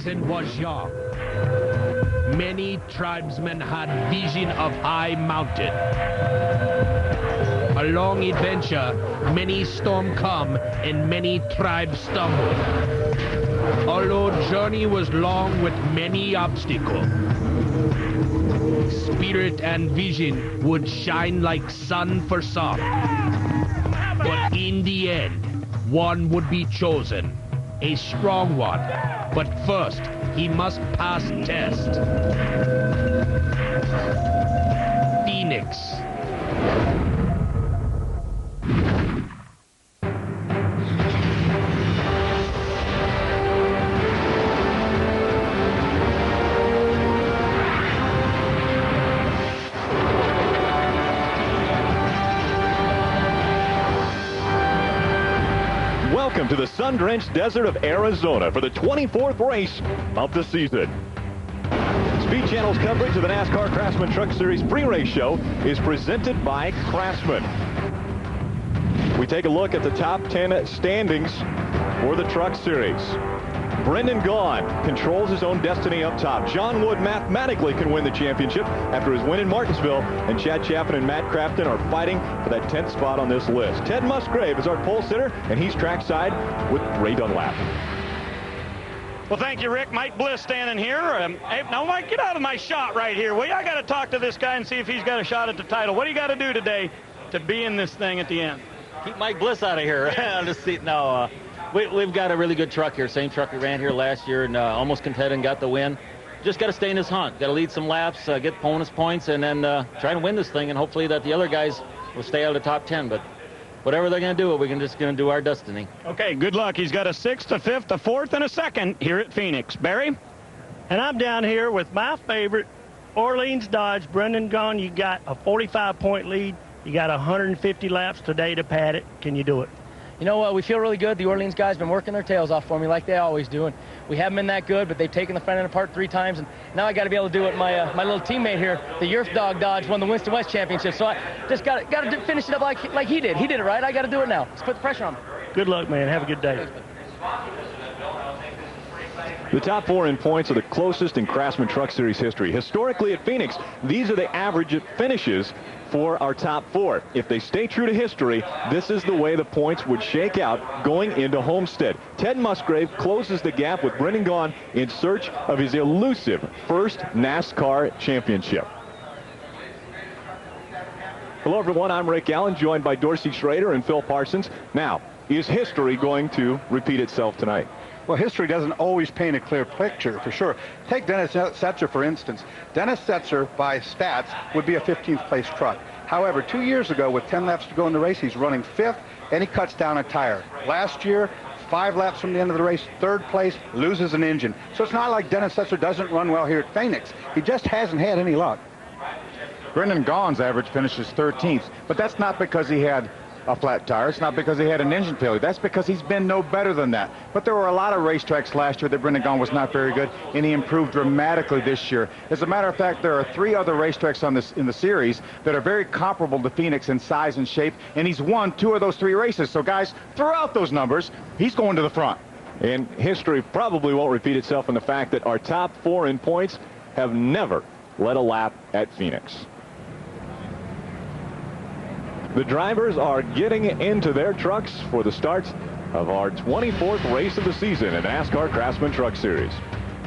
Vincent was young, many tribesmen had vision of high mountain. A long adventure, many storm come, and many tribes stumble. Although journey was long with many obstacles, spirit and vision would shine like sun for some. But in the end, one would be chosen, a strong one. But first, he must pass test. Phoenix. Welcome to the sun-drenched desert of Arizona for the 24th race of the season. Speed Channel's coverage of the NASCAR Craftsman Truck Series pre-race show is presented by Craftsman. We take a look at the top 10 standings for the Truck Series. Brendan Gaughan controls his own destiny up top. John Wood mathematically can win the championship after his win in Martinsville, and Chad Chaffin and Matt Crafton are fighting for that 10th spot on this list. Ted Musgrave is our pole sitter, and he's trackside with Ray Dunlap. Well, thank you, Rick. Mike Bliss standing here. Hey, now, Mike, get out of my shot right here. Well, I got to talk to this guy and see if he's got a shot at the title. What do you got to do today to be in this thing at the end? Keep Mike Bliss out of here. We've got a really good truck here. Same truck we ran here last year and almost contended and got the win. Just got to stay in this hunt. Got to lead some laps, get bonus points, and then try to win this thing. And hopefully that the other guys will stay out of the top 10. But whatever they're going to do, we're just going to do our destiny. Okay, good luck. He's got a 6th, a 5th, a 4th, and a 2nd here at Phoenix. Barry? And I'm down here with my favorite, Orleans Dodge, Brendan Gaughan. You got a 45-point lead. You got 150 laps today to pad it. Can you do it? You know what? We feel really good. The Orleans guys been working their tails off for me like they always do. And we haven't been that good, but they've taken the front end apart 3 times. And now I got to be able to do what my little teammate here, the Yerf Dog Dodge, won the Winston West Championship. So I just got to finish it up like he did. He did it right. I got to do it now. Let's put the pressure on him. Good luck, man. Have a good day. The top 4 in points are the closest in Craftsman Truck Series history. Historically at Phoenix, these are the average finishes for our top 4. If they stay true to history, this is the way the points would shake out going into Homestead. Ted Musgrave closes the gap with Brendan Gaughan in search of his elusive first NASCAR championship. Hello, everyone. I'm Rick Allen, joined by Dorsey Schrader and Phil Parsons. Now, is history going to repeat itself tonight? Well, history doesn't always paint a clear picture, for sure. Take Dennis Setzer, for instance. Dennis Setzer, by stats, would be a 15th place truck. However, 2 years ago, with 10 laps to go in the race, he's running 5th, and he cuts down a tire. Last year, 5 laps from the end of the race, 3rd place, loses an engine. So it's not like Dennis Setzer doesn't run well here at Phoenix. He just hasn't had any luck. Brendan Gaughan's average finish is 13th, but that's not because he had a flat tire. It's not because he had an engine failure. That's because he's been no better than that. But there were a lot of racetracks last year that Brendan Gaughan was not very good, and he improved dramatically this year. As a matter of fact, there are 3 other racetracks in the series that are very comparable to Phoenix in size and shape, and he's won 2 of those 3 races. So, guys, throw out those numbers. He's going to the front. And history probably won't repeat itself in the fact that our top 4 in points have never led a lap at Phoenix. The drivers are getting into their trucks for the start of our 24th race of the season in NASCAR Craftsman Truck Series.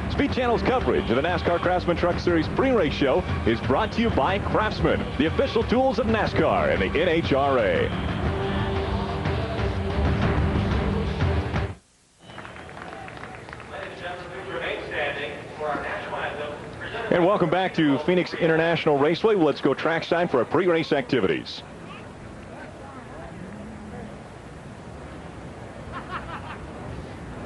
Speed Channel's coverage of the NASCAR Craftsman Truck Series pre-race show is brought to you by Craftsman, the official tools of NASCAR and the NHRA. And welcome back to Phoenix International Raceway. Let's go trackside for our pre-race activities.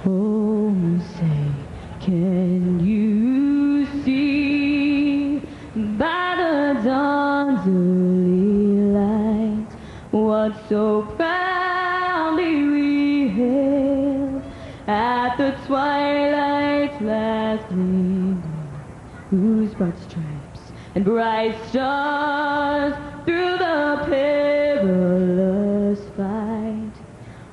Oh, say, can you see by the dawn's early light what so proudly we hailed at the twilight's last gleaming, whose broad stripes and bright stars through the perilous fight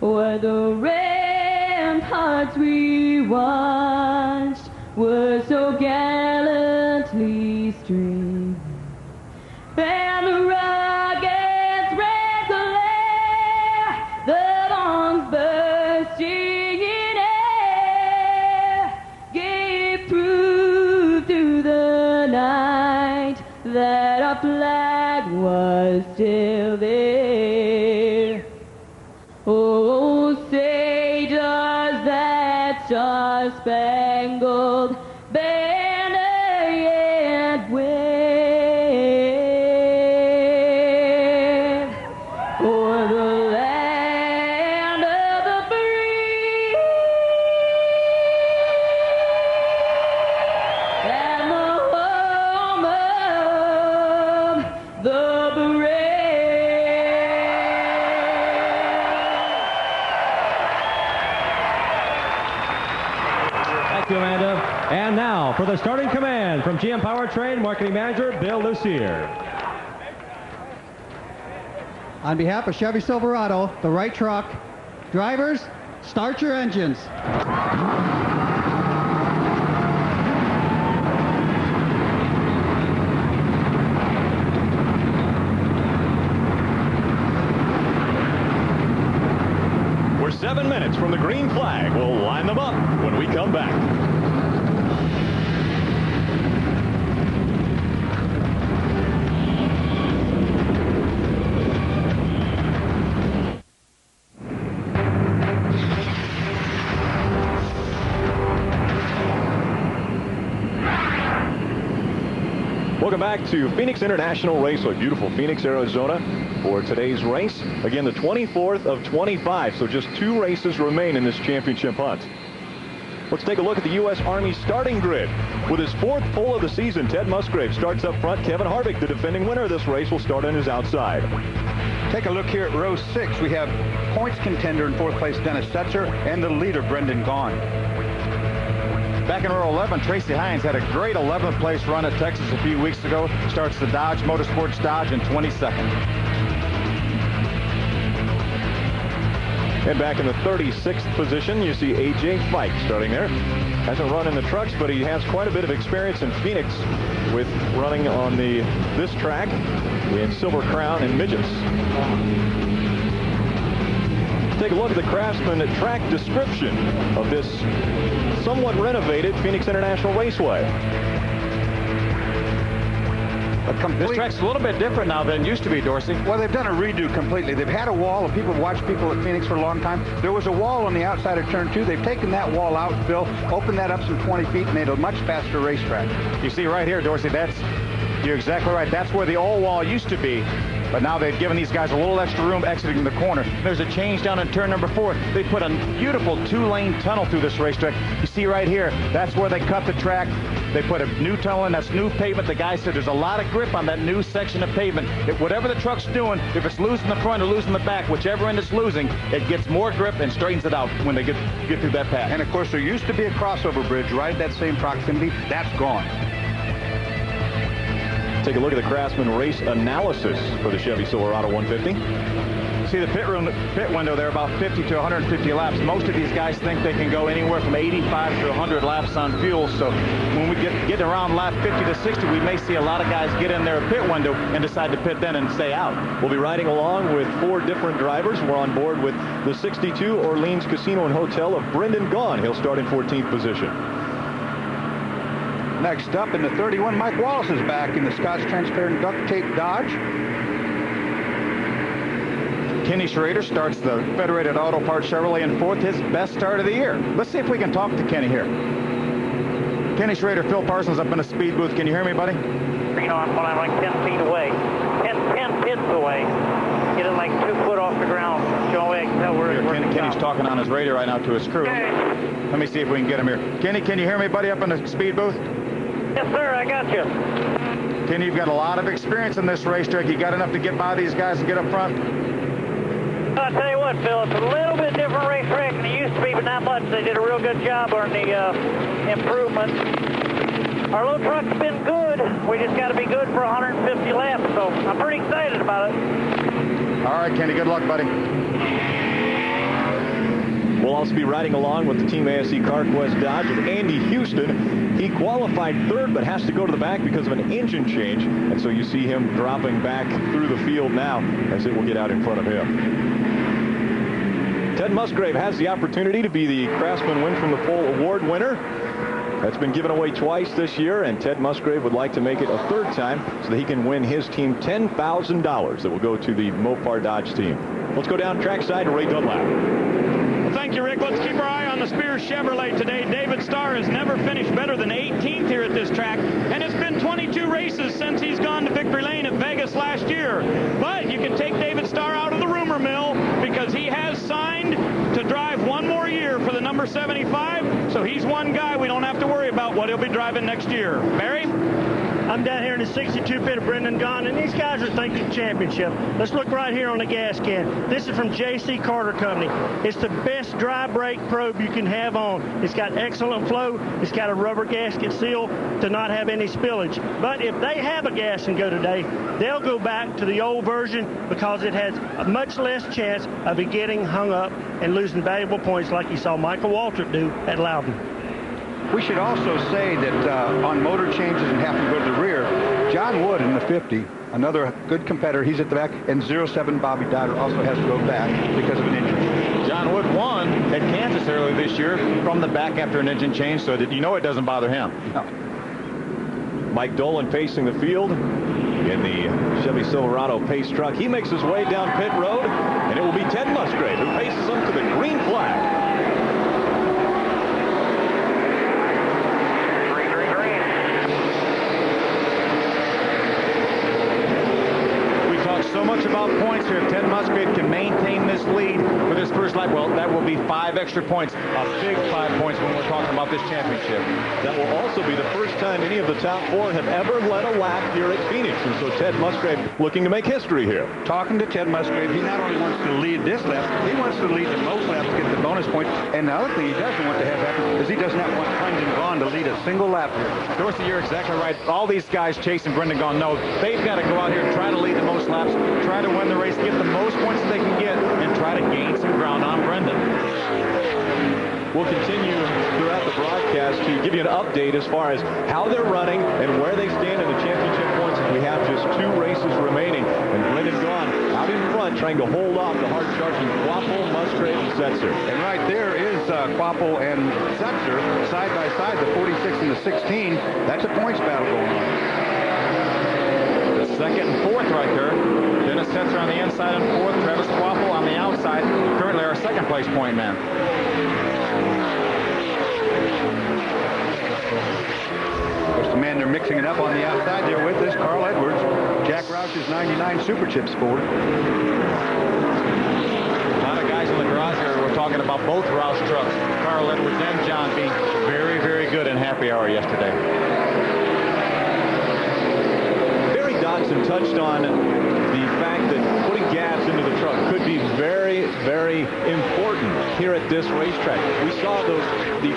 were the ramparts we watched that our flag was still there. Oh, say does that star-spangled banner yet wave o'er the land of the free and the home of the brave. Thank you, Amanda. And now for the starting command from GM Powertrain Marketing Manager Bill Lucier. On behalf of Chevy Silverado, the right truck, drivers, start your engines. We're 7 minutes from the green flag. We'll line them up when we come back. Welcome back to Phoenix International Raceway, beautiful Phoenix, Arizona, for today's race. Again, the 24th of 25, so just 2 races remain in this championship hunt. Let's take a look at the U.S. Army starting grid. With his 4th pole of the season, Ted Musgrave starts up front. Kevin Harvick, the defending winner of this race, will start on his outside. Take a look here at row 6. We have points contender in 4th place, Dennis Setzer, and the leader, Brendan Gaughan. Back in row 11, Tracy Hines had a great 11th place run at Texas a few weeks ago. Starts the Dodge Motorsports Dodge in 22nd. And back in the 36th position, you see A.J. Fike starting there. Hasn't run in the trucks, but he has quite a bit of experience in Phoenix with running on this track in Silver Crown and Midgets. Take a look at the Craftsman track description of this somewhat renovated Phoenix International Raceway. This track's a little bit different now than it used to be, Dorsey. Well, they've done a redo completely. They've had a wall. People have watched people at Phoenix for a long time. There was a wall on the outside of turn 2. They've taken that wall out, Phil, opened that up some 20 feet, made a much faster racetrack. You see right here, Dorsey, you're exactly right. That's where the old wall used to be. But now they've given these guys a little extra room exiting the corner. There's a change down in turn number 4. They put a beautiful 2-lane tunnel through this racetrack. You see right here, that's where they cut the track. They put a new tunnel in, that's new pavement. The guy said there's a lot of grip on that new section of pavement. Whatever the truck's doing, if it's losing the front or losing the back, whichever end it's losing, it gets more grip and straightens it out when they get through that path. And of course, there used to be a crossover bridge right at that same proximity. That's gone. Take a look at the Craftsman race analysis for the Chevy Silverado 150. See the pit window there, about 50 to 150 laps. Most of these guys think they can go anywhere from 85 to 100 laps on fuel. So when we get around lap 50 to 60, we may see a lot of guys get in their pit window and decide to pit then and stay out. We'll be riding along with 4 different drivers. We're on board with the 62 Orleans Casino and Hotel of Brendan Gaughan. He'll start in 14th position. Next up in the 31, Mike Wallace is back in the Scotch Transparent Duct Tape Dodge. Kenny Schrader starts the Federated Auto Parts Chevrolet in 4th, his best start of the year. Let's see if we can talk to Kenny here. Kenny Schrader, Phil Parsons up in the speed booth. Can you hear me, buddy? You know, I'm like 10 feet away. 10 pits away. Get it like 2 foot off the ground. So I can tell where Kenny's talking on his radio right now to his crew. Okay. Let me see if we can get him here. Kenny, can you hear me, buddy, up in the speed booth? Yes, sir, I got you. Kenny, you've got a lot of experience in this racetrack. You got enough to get by these guys and get up front? I'll tell you what, Phil, it's a little bit different racetrack than it used to be, but not much. They did a real good job on the improvements. Our little truck's been good. We just got to be good for 150 laps, so I'm pretty excited about it. All right, Kenny, good luck, buddy. We'll also be riding along with the Team ASE CarQuest Dodge of Andy Houston. He qualified 3rd, but has to go to the back because of an engine change. And so you see him dropping back through the field now as it will get out in front of him. Ted Musgrave has the opportunity to be the Craftsman Win from the Pole Award winner. That's been given away twice this year, and Ted Musgrave would like to make it a third time so that he can win his team $10,000 that will go to the Mopar Dodge team. Let's go down trackside to Ray Dunlap. Well, thank you, Rick. Let's keep our eye on the Spears Chevrolet today. David Starr has never finished better than 18th here at this track, and it's been 22 races since he's gone to victory lane at Vegas last year. But you can take David Starr out of the rumor mill because he has signed to drive one more year for the number 75, so he's one guy we don't have to worry about what he'll be driving next year. Barry? I'm down here in the 62 pit of Brendan Gaughan, and these guys are thinking championship. Let's look right here on the gas can. This is from J.C. Carter Company. It's the best dry brake probe you can have on. It's got excellent flow. It's got a rubber gasket seal to not have any spillage. But if they have a gas and go today, they'll go back to the old version because it has a much less chance of it getting hung up and losing valuable points like you saw Michael Waltrip do at Loudon. We should also say that on motor changes and having to go to the rear, John Wood in the 50, another good competitor, he's at the back, and 07 Bobby Dodder also has to go back because of an injury. John Wood won at Kansas earlier this year from the back after an engine change, so that you know it doesn't bother him. No. Mike Dolan pacing the field in the Chevy Silverado pace truck. He makes his way down pit road, and it will be Ted Musgrave who paces him to the green flag. So much about points here. If Ted Musgrave can maintain this lead for this first lap, well, that will be 5 extra points. A big 5 points when we're talking about this championship. That will also be the first time any of the top 4 have ever led a lap here at Phoenix. And so Ted Musgrave looking to make history here. Talking to Ted Musgrave, he not only wants to lead this lap, he wants to lead the most laps, get the bonus points. And the other thing he doesn't want to have happen is he does not want Brendan Gaughan to lead a single lap here. Dorsey, you're exactly right. All these guys chasing Brendan Gaughan know they've got to go out here and try to lead the most laps, try to win the race, get the most points that they can get, and try to gain some ground on Brendan. We'll continue throughout the broadcast to give you an update as far as how they're running and where they stand in the championship points. We have just 2 races remaining, and Brendan Gaughan out in front trying to hold off the hard-charging Quapple, Musgrave, and Setzer. And right there is Quapple and Setzer side by side, the 46 and the 16. That's a points battle going on. The second and fourth right there. Dennis Setzer on the inside and fourth. Travis Quapple on the outside. Currently our second place point man. Of course, the man they're mixing it up on the outside there with is Carl Edwards. Jack Roush's 99 Super Chips Ford. A lot of guys in the garage here were talking about both Roush trucks, Carl Edwards and John, being very, very good in happy hour yesterday. Barry Dodson touched on the fact that putting gas into the truck could be very, very important here at this racetrack. We saw the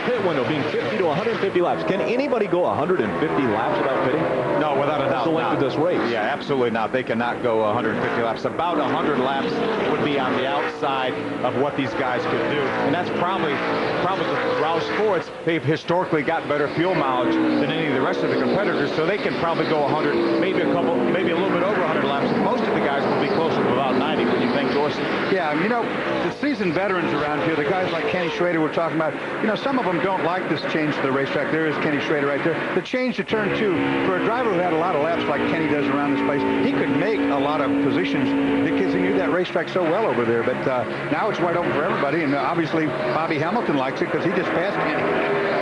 pit window being 50 to 150 laps. Can anybody go 150 laps without pitting? No, without a doubt. That's the length of this race. Yeah, absolutely not. They cannot go 150 laps. About 100 laps would be on the outside of what these guys could do. And that's probably the Roush Fords. They've historically got better fuel mileage than any of the rest of the competitors, so they can probably go 100, maybe a little bit over 100 laps. Most of the guys will be closer to about 90. What do you think, Dorsey? Yeah, you know, the seasoned veterans around here, the guys like Kenny Schrader we're talking about, you know, some of them don't like this change to the racetrack. There is Kenny Schrader right there. The change to turn 2, for a driver who had a lot of laps like Kenny does around this place, he could make a lot of positions because he knew that racetrack so well over there. But now it's wide open for everybody, and obviously Bobby Hamilton likes it because he just passed Kenny.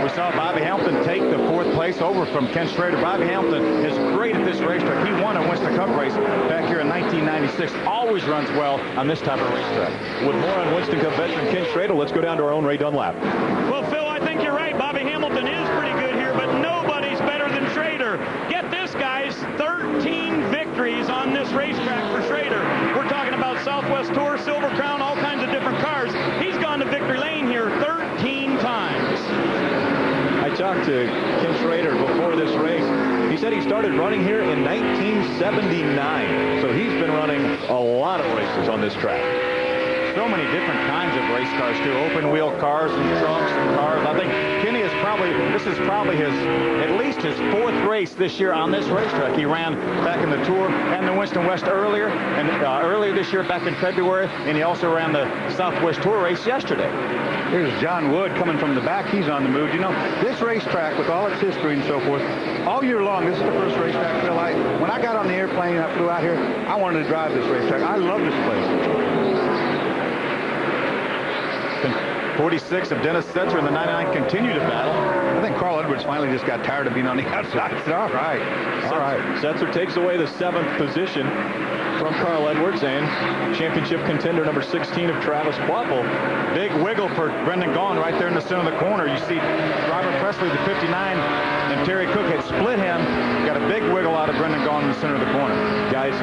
We saw Bobby Hamilton take the 4th place over from Ken Schrader. Bobby Hamilton is great at this racetrack. He won a Winston Cup race back here in 1996. Always runs well on this type of racetrack. With more on Winston Cup veteran Ken Schrader, let's go down to our own Ray Dunlap. Well, Phil, I think you're right. Bobby Hamilton is pretty good here, but nobody's better than Schrader. Get this, guys, 13 victories on this racetrack for Schrader. We're talking about Southwest Tour, Silver Crown, all kinds of different cars. He's gone to victory lane here 13 times. I talked to Ken Schrader before this race. He said he started running here in 1979. So he's been running a lot of races on this track. So so many different kinds of race cars, too. Open wheel cars and trucks and cars. I think Kenny is this is probably at least his 4th race this year on this racetrack. He ran back in the Tour and the Winston West earlier this year back in February, and he also ran the Southwest Tour race yesterday. Here's John Wood coming from the back. He's on the move. You know, this racetrack, with all its history and so forth, all year long, this is the first racetrack, Phil. When I got on the airplane and I flew out here, I wanted to drive this racetrack. I love this place. 46 of Dennis Setzer and the 99 continue to battle. I think Carl Edwards finally just got tired of being on the outside. All right. All right. Setzer takes away the 7th position from Carl Edwards, and championship contender number 16 of Travis Kvapil. Big wiggle for Brendan Gaughan right there in the center of the corner. You see Robert Presley, the 59, and Terry Cook had split him. Got a big wiggle out of Brendan Gaughan in the center of the corner. Guys,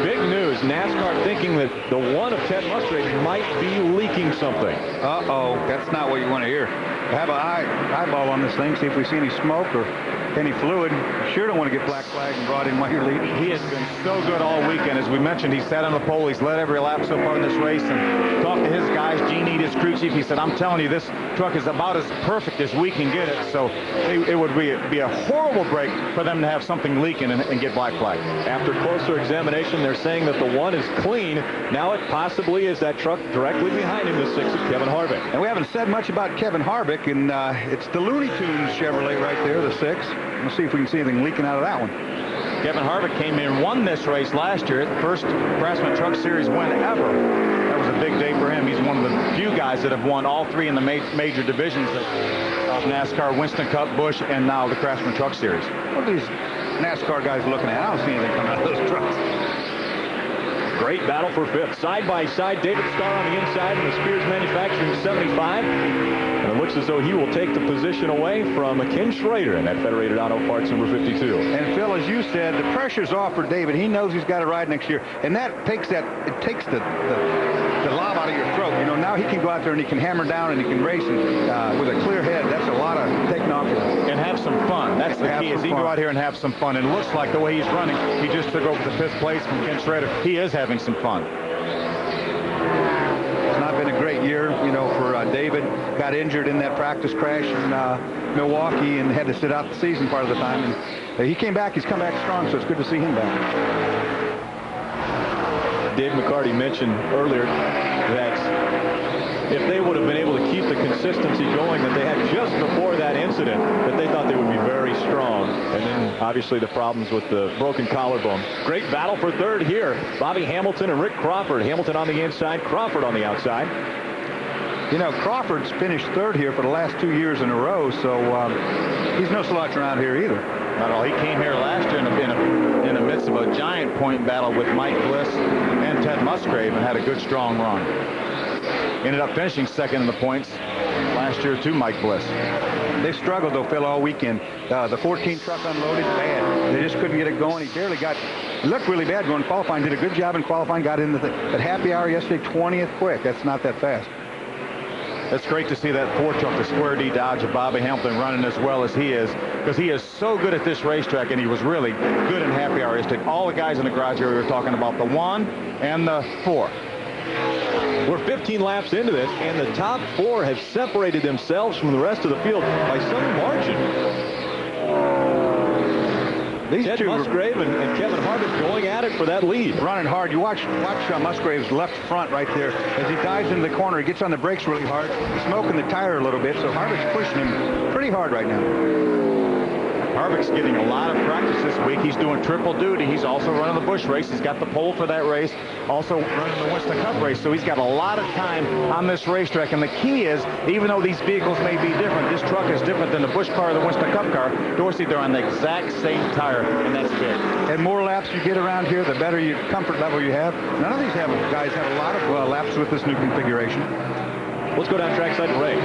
big news. NASCAR thinking that the one of Ted Musgrave might be leaking something. Uh-oh, that's not what you want to hear. Have an eyeball on this thing, see if we see any smoke or any fluid. Sure don't want to get black flag and brought in while you're leading. He has been so good all weekend. As we mentioned, he sat on the pole. He's led every lap so far in this race and talked to his guys. Gene Ead, his crew chief, he said, I'm telling you, this truck is about as perfect as we can get it. So it would be a horrible break for them to have something leaking and get black flag. After closer examination, they're saying that the one is clean. Now it possibly is that truck directly behind him, the 6 of Kevin Harvick. And we haven't said much about Kevin Harvick, and it's the Looney Tunes Chevrolet right there, the 6. We'll see if we can see anything leaking out of that one. Kevin Harvick came in and won this race last year, the first Craftsman Truck Series win ever. That was a big day for him. He's one of the few guys that have won all 3 in the major divisions of NASCAR, Winston Cup, Busch, and now the Craftsman Truck Series. What are these NASCAR guys looking at? I don't see anything coming out of those trucks. Great battle for 5th. Side by side, David Starr on the inside in the Spears Manufacturing 75. And it looks as though he will take the position away from Ken Schrader in that Federated Auto Parts number 52. And Phil, as you said, the pressure's off for David. He knows he's got to ride next year. And that takes the lob out of your throat. You know, now he can go out there and he can hammer down and he can race and, with a clear head. That's a lot of taking off your... And have some fun. That's the key, is he go out here and have some fun. And it looks like the way he's running, he just took over the 5th place from Ken Schrader. He is having some fun. It's not been a great year, you know, for David. Got injured in that practice crash in Milwaukee and had to sit out the season part of the time. And he came back. He's come back strong, so it's good to see him back. Dave McCarty mentioned earlier that if they would have been able to keep the consistency going that they had just before that incident, that they thought they would be very strong. And then obviously the problems with the broken collarbone. Great battle for 3rd here. Bobby Hamilton and Rick Crawford. Hamilton on the inside, Crawford on the outside. You know, Crawford's finished 3rd here for the last 2 years in a row, so he's no slouch around here either. Not all. He came here last year in the midst of a giant point battle with Mike Bliss and Ted Musgrave and had a good, strong run. Ended up finishing 2nd in the points last year to Mike Bliss. They struggled, though, Phil, all weekend. The 14 truck unloaded bad. They just couldn't get it going. He barely got... It looked really bad going qualifying. Did a good job in qualifying. Got into at happy hour yesterday, 20th quick. That's not that fast. It's great to see that 4 truck, the Square D Dodge of Bobby Hamilton, running as well as he is, because he is so good at this racetrack, and he was really good in happy hour yesterday. All the guys in the garage here, we were talking about the 1 and the 4. We're 15 laps into this, and the top 4 have separated themselves from the rest of the field by some margin. These Ted two Musgrave and Kevin Harvick going at it for that lead. Running hard. You watch Musgrave's left front right there. As he dives into the corner, he gets on the brakes really hard, smoking the tire a little bit, so Harvick's pushing him pretty hard right now. Harvick's getting a lot of practice this week. He's doing triple duty. He's also running the Busch race. He's got the pole for that race, also running the Winston Cup race, so he's got a lot of time on this racetrack. And the key is, even though these vehicles may be different, this truck is different than the Busch car or the Winston Cup car. Dorsey, they're on the exact same tire, and that's big. And more laps you get around here, the better your comfort level you have. None of these guys have a lot of laps with this new configuration. Let's go down trackside to Ray.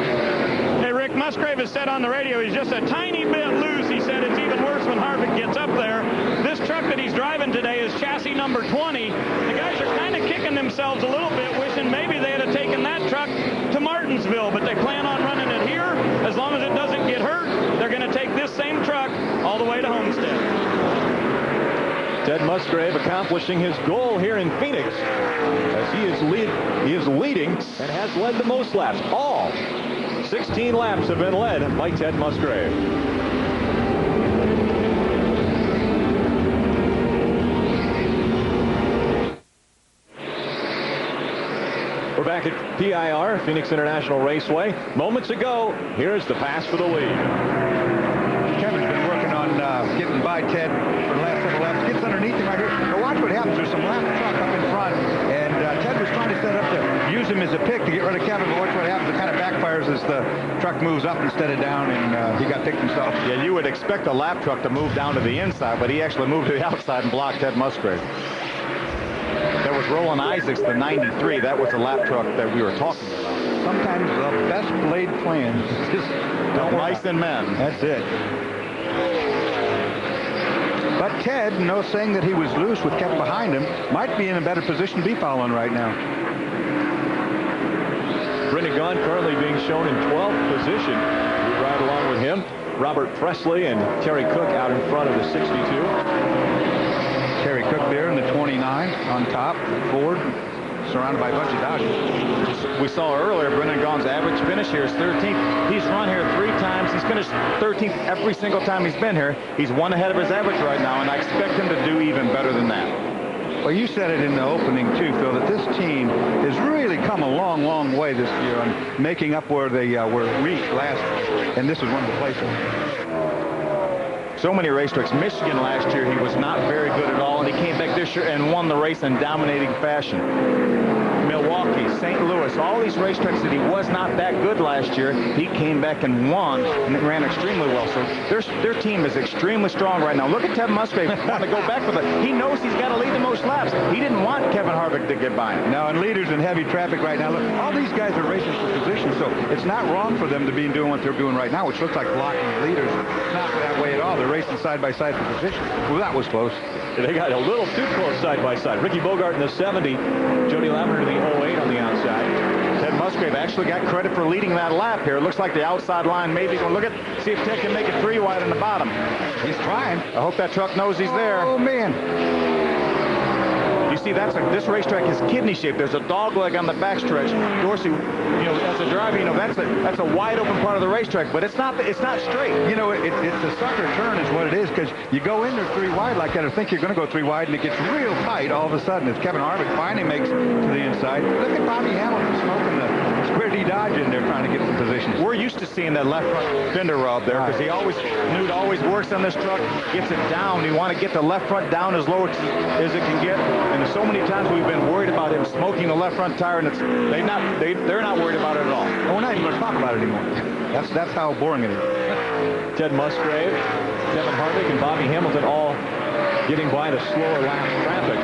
Hey, Rick, Musgrave has said on the radio he's just a tiny bit loose. He said it's even worse when Harvick gets up there. This truck that he's driving today is chassis number 20. The guys are kind of kicking themselves a little bit, wishing maybe they had taken that truck to Martinsville, but they plan on running it here. As long as it doesn't get hurt, they're going to take this same truck all the way to Homestead. Ted Ted Musgrave accomplishing his goal here in Phoenix as he is leading and has led the most laps. All 16 laps have been led by Ted Musgrave. We're back at PIR, Phoenix International Raceway. Moments ago, here's the pass for the lead. Kevin's been working on getting by Ted for the last several laps. Gets underneath him right here. Now watch what happens. There's some lap truck up in front, and Ted was trying to set up to use him as a pick to get rid of Kevin, but watch what happens. It kind of backfires as the truck moves up instead of down, and he got picked himself. Yeah, you would expect a lap truck to move down to the inside, but he actually moved to the outside and blocked Ted Musgrave. There was Roland Isaacs, the 93. That was the lap truck that we were talking about. Sometimes the best laid plans just don't work mice and men. That's it. But Ted, saying that he was loose with Kevin behind him, might be in a better position to be following right now. Brendan Gaughan currently being shown in 12th position. We ride along with him. Robert Presley and Terry Cook out in front of the 62. Terry Cook there in the 29 on top, Ford, surrounded by a bunch of Dodgers. We saw earlier Brendan Gaughan's average finish here is 13th. He's run here 3 times. He's finished 13th every single time he's been here. He's 1 ahead of his average right now, and I expect him to do even better than that. Well, you said it in the opening, too, Phil, that this team has really come a long, long way this year on making up where they were weak last year, and this is one of the places. So many racetracks. Michigan last year, he was not very good at all, and he came back this year and won the race in dominating fashion. Milwaukee, St. Louis, all these racetracks that he was not that good last year, he came back and won, and it ran extremely well. So their team is extremely strong right now. Look at Ted Musgrave want to go back with it. He knows he's got to lead the most laps. He didn't want Kevin Harvick to get by him. Now, and leaders in heavy traffic right now, look, all these guys are racing for position, so it's not wrong for them to be doing what they're doing right now, which looks like blocking the leaders. It's not that way at all. They're racing side by side for position. Well, that was close. They got a little too close side by side. Ricky Bogart in the 70, Jody Lavender in the 08 on the outside. Ted Musgrave actually got credit for leading that lap here. It looks like the outside line maybe going to look at, see if Ted can make it 3 wide in the bottom. He's trying. I hope that truck knows he's there. Oh, man. You see, this racetrack is kidney shaped. There's a dog leg on the backstretch. Dorsey, as a driver, that's a wide open part of the racetrack, but it's not straight. It's a sucker turn is what it is, because you go in there 3 wide like that, or think you're going to go 3 wide, and it gets real tight all of a sudden as Kevin Harvick finally makes it to the inside. Look at Bobby Hamilton smoking the Square D Dodge in there trying to get some positions. We're used to seeing that left front fender rub there, because he always knew it always works on this truck. Gets it down. You want to get the left front down as low as it can get. And so many times we've been worried about him smoking the left front tire, and they're not worried about it at all. Well, we're not even going to talk about it anymore. That's how boring it is. Ted Musgrave, Kevin Harvick, and Bobby Hamilton all getting by the slower lap traffic.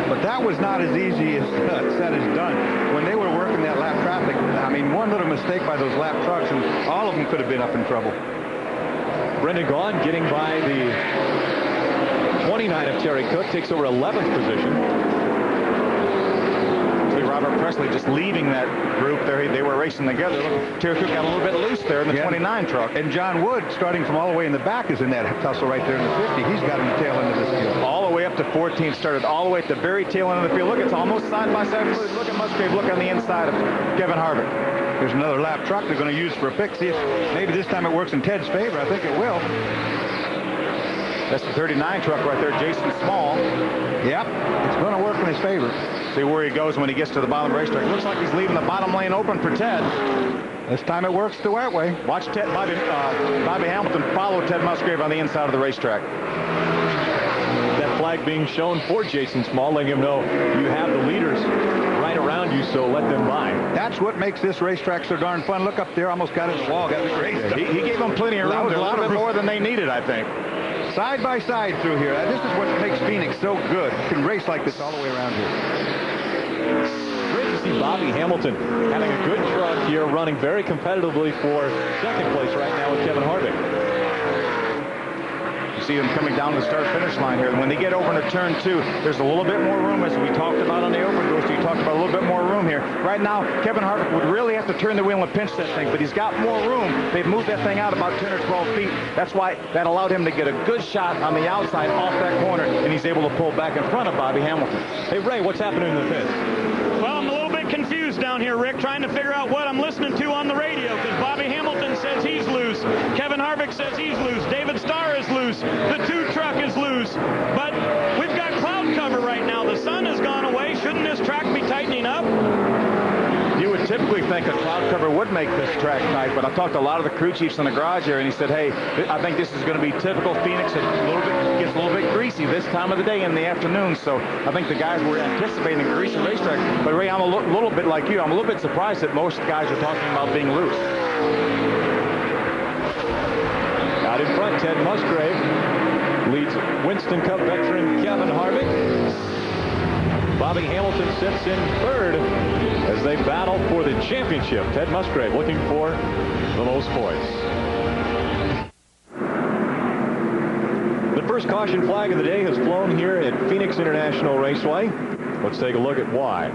But that was not as easy as said as done. When they were working that lap traffic, I mean, one little mistake by those lap trucks, and all of them could have been up in trouble. Brendan Gaughan getting by the 29 of Terry Cook, takes over 11th position. See Robert Presley just leaving that group there. They were racing together. Look, Terry Cook got a little bit loose there in the 29 truck. And John Wood, starting from all the way in the back, is in that tussle right there in the 50. He's got in the tail end of this field. All the way up to 14th, started all the way at the very tail end of the field. Look, it's almost side by side. Look at Musgrave. Look on the inside of Kevin Harvick. There's another lap truck they're going to use for a pick. See if maybe this time it works in Ted's favor. I think it will. That's the 39 truck right there, Jason Small. Yep, it's going to work in his favor. See where he goes when he gets to the bottom of the racetrack. Looks like he's leaving the bottom lane open for Ted. This time it works the right way. Watch Bobby Hamilton follow Ted Musgrave on the inside of the racetrack. That flag being shown for Jason Small, letting him know you have the leaders right around you, so let them by. That's what makes this racetrack so darn fun. Look up there, almost got in the wall, got the race. He gave them plenty of room. A little bit more than they needed, I think. Side by side through here. This is what makes Phoenix so good. You can race like this all the way around here. Great to see Bobby Hamilton having a good truck here, running very competitively for second place right now with Kevin Harvick. see them coming down to the start-finish line here. And when they get over into turn 2, there's a little bit more room, as we talked about on the open goes. You talked about a little bit more room here. Right now, Kevin Harvick would really have to turn the wheel and pinch that thing, but he's got more room. They've moved that thing out about 10 or 12 feet. That's why that allowed him to get a good shot on the outside off that corner, and he's able to pull back in front of Bobby Hamilton. Hey, Ray, what's happening in the pits? Well, I'm a little bit confused down here, Rick, trying to figure out what I'm listening to on the radio, because Bobby Hamilton says he's loose. Kevin Harvick says he's loose. David Starr is loose. The 2 truck is loose. But we've got cloud cover right now. The sun has gone away. Shouldn't this track be tightening up? You would typically think a cloud cover would make this track tight, but I've talked to a lot of the crew chiefs in the garage here, and he said, hey, I think this is going to be typical Phoenix. It gets a little bit greasy this time of the day in the afternoon, so I think the guys were anticipating a greasy racetrack. But Ray, I'm a little bit like you. I'm a little bit surprised that most guys are talking about being loose. Out in front, Ted Musgrave leads Winston Cup veteran Kevin Harvick. Bobby Hamilton sits in third as they battle for the championship. Ted Musgrave looking for the most points. The first caution flag of the day has flown here at Phoenix International Raceway. Let's take a look at why.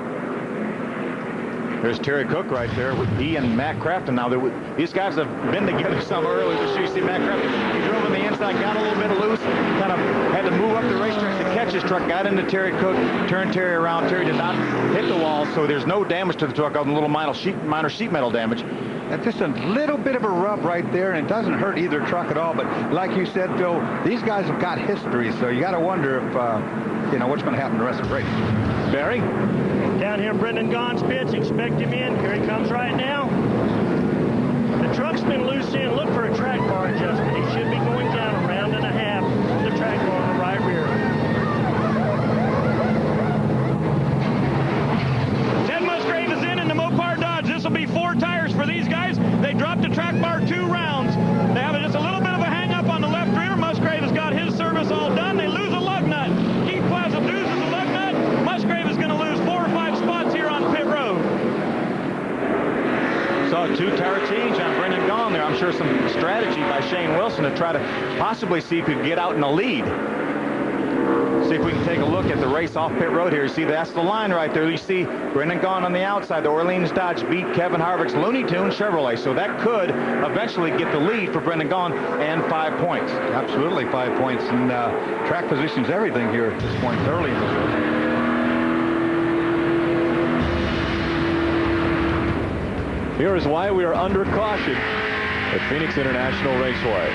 There's Terry Cook right there with he and Matt Crafton. Now, these guys have been together some early this year. You see Matt Crafton, he drove on the inside, got a little bit loose, kind of had to move up the racetrack to catch his truck, got into Terry Cook, turned Terry around. Terry did not hit the wall, so there's no damage to the truck other than a little minor sheet metal damage. That's just a little bit of a rub right there, and it doesn't hurt either truck at all. But like you said, Phil, these guys have got history, so you got to wonder if, you know, what's going to happen the rest of the race. Barry? Down here in Brendan Gaughan's pits, expect him in. Here he comes right now. The truck's been loose in. Look for a track bar adjustment. He should be going down a round and a half on the track bar on the right rear. Ted Musgrave is in the Mopar Dodge. This will be 4 tires for these guys. They dropped the track bar 2 rounds. They have just a little bit of a hang-up on the left rear. Musgrave has got his service all done. They lose a lug nut. Keith Plaza loses a lug nut. Musgrave is going to lose 4 or 5 spots here on pit road. Saw a 2-tire change on Brendan Gaughan there. I'm sure some strategy by Shane Wilson to try to possibly see if he could get out in the lead. See if we can take a look at the race off pit road here. You see, that's the line right there. You see Brendan Gaughan on the outside. The Orleans Dodge beat Kevin Harvick's Looney Tune Chevrolet. So that could eventually get the lead for Brendan Gaughan and 5 points. Absolutely 5 points. And track position's everything here at this point early in this race. Here is why we are under caution at Phoenix International Raceway.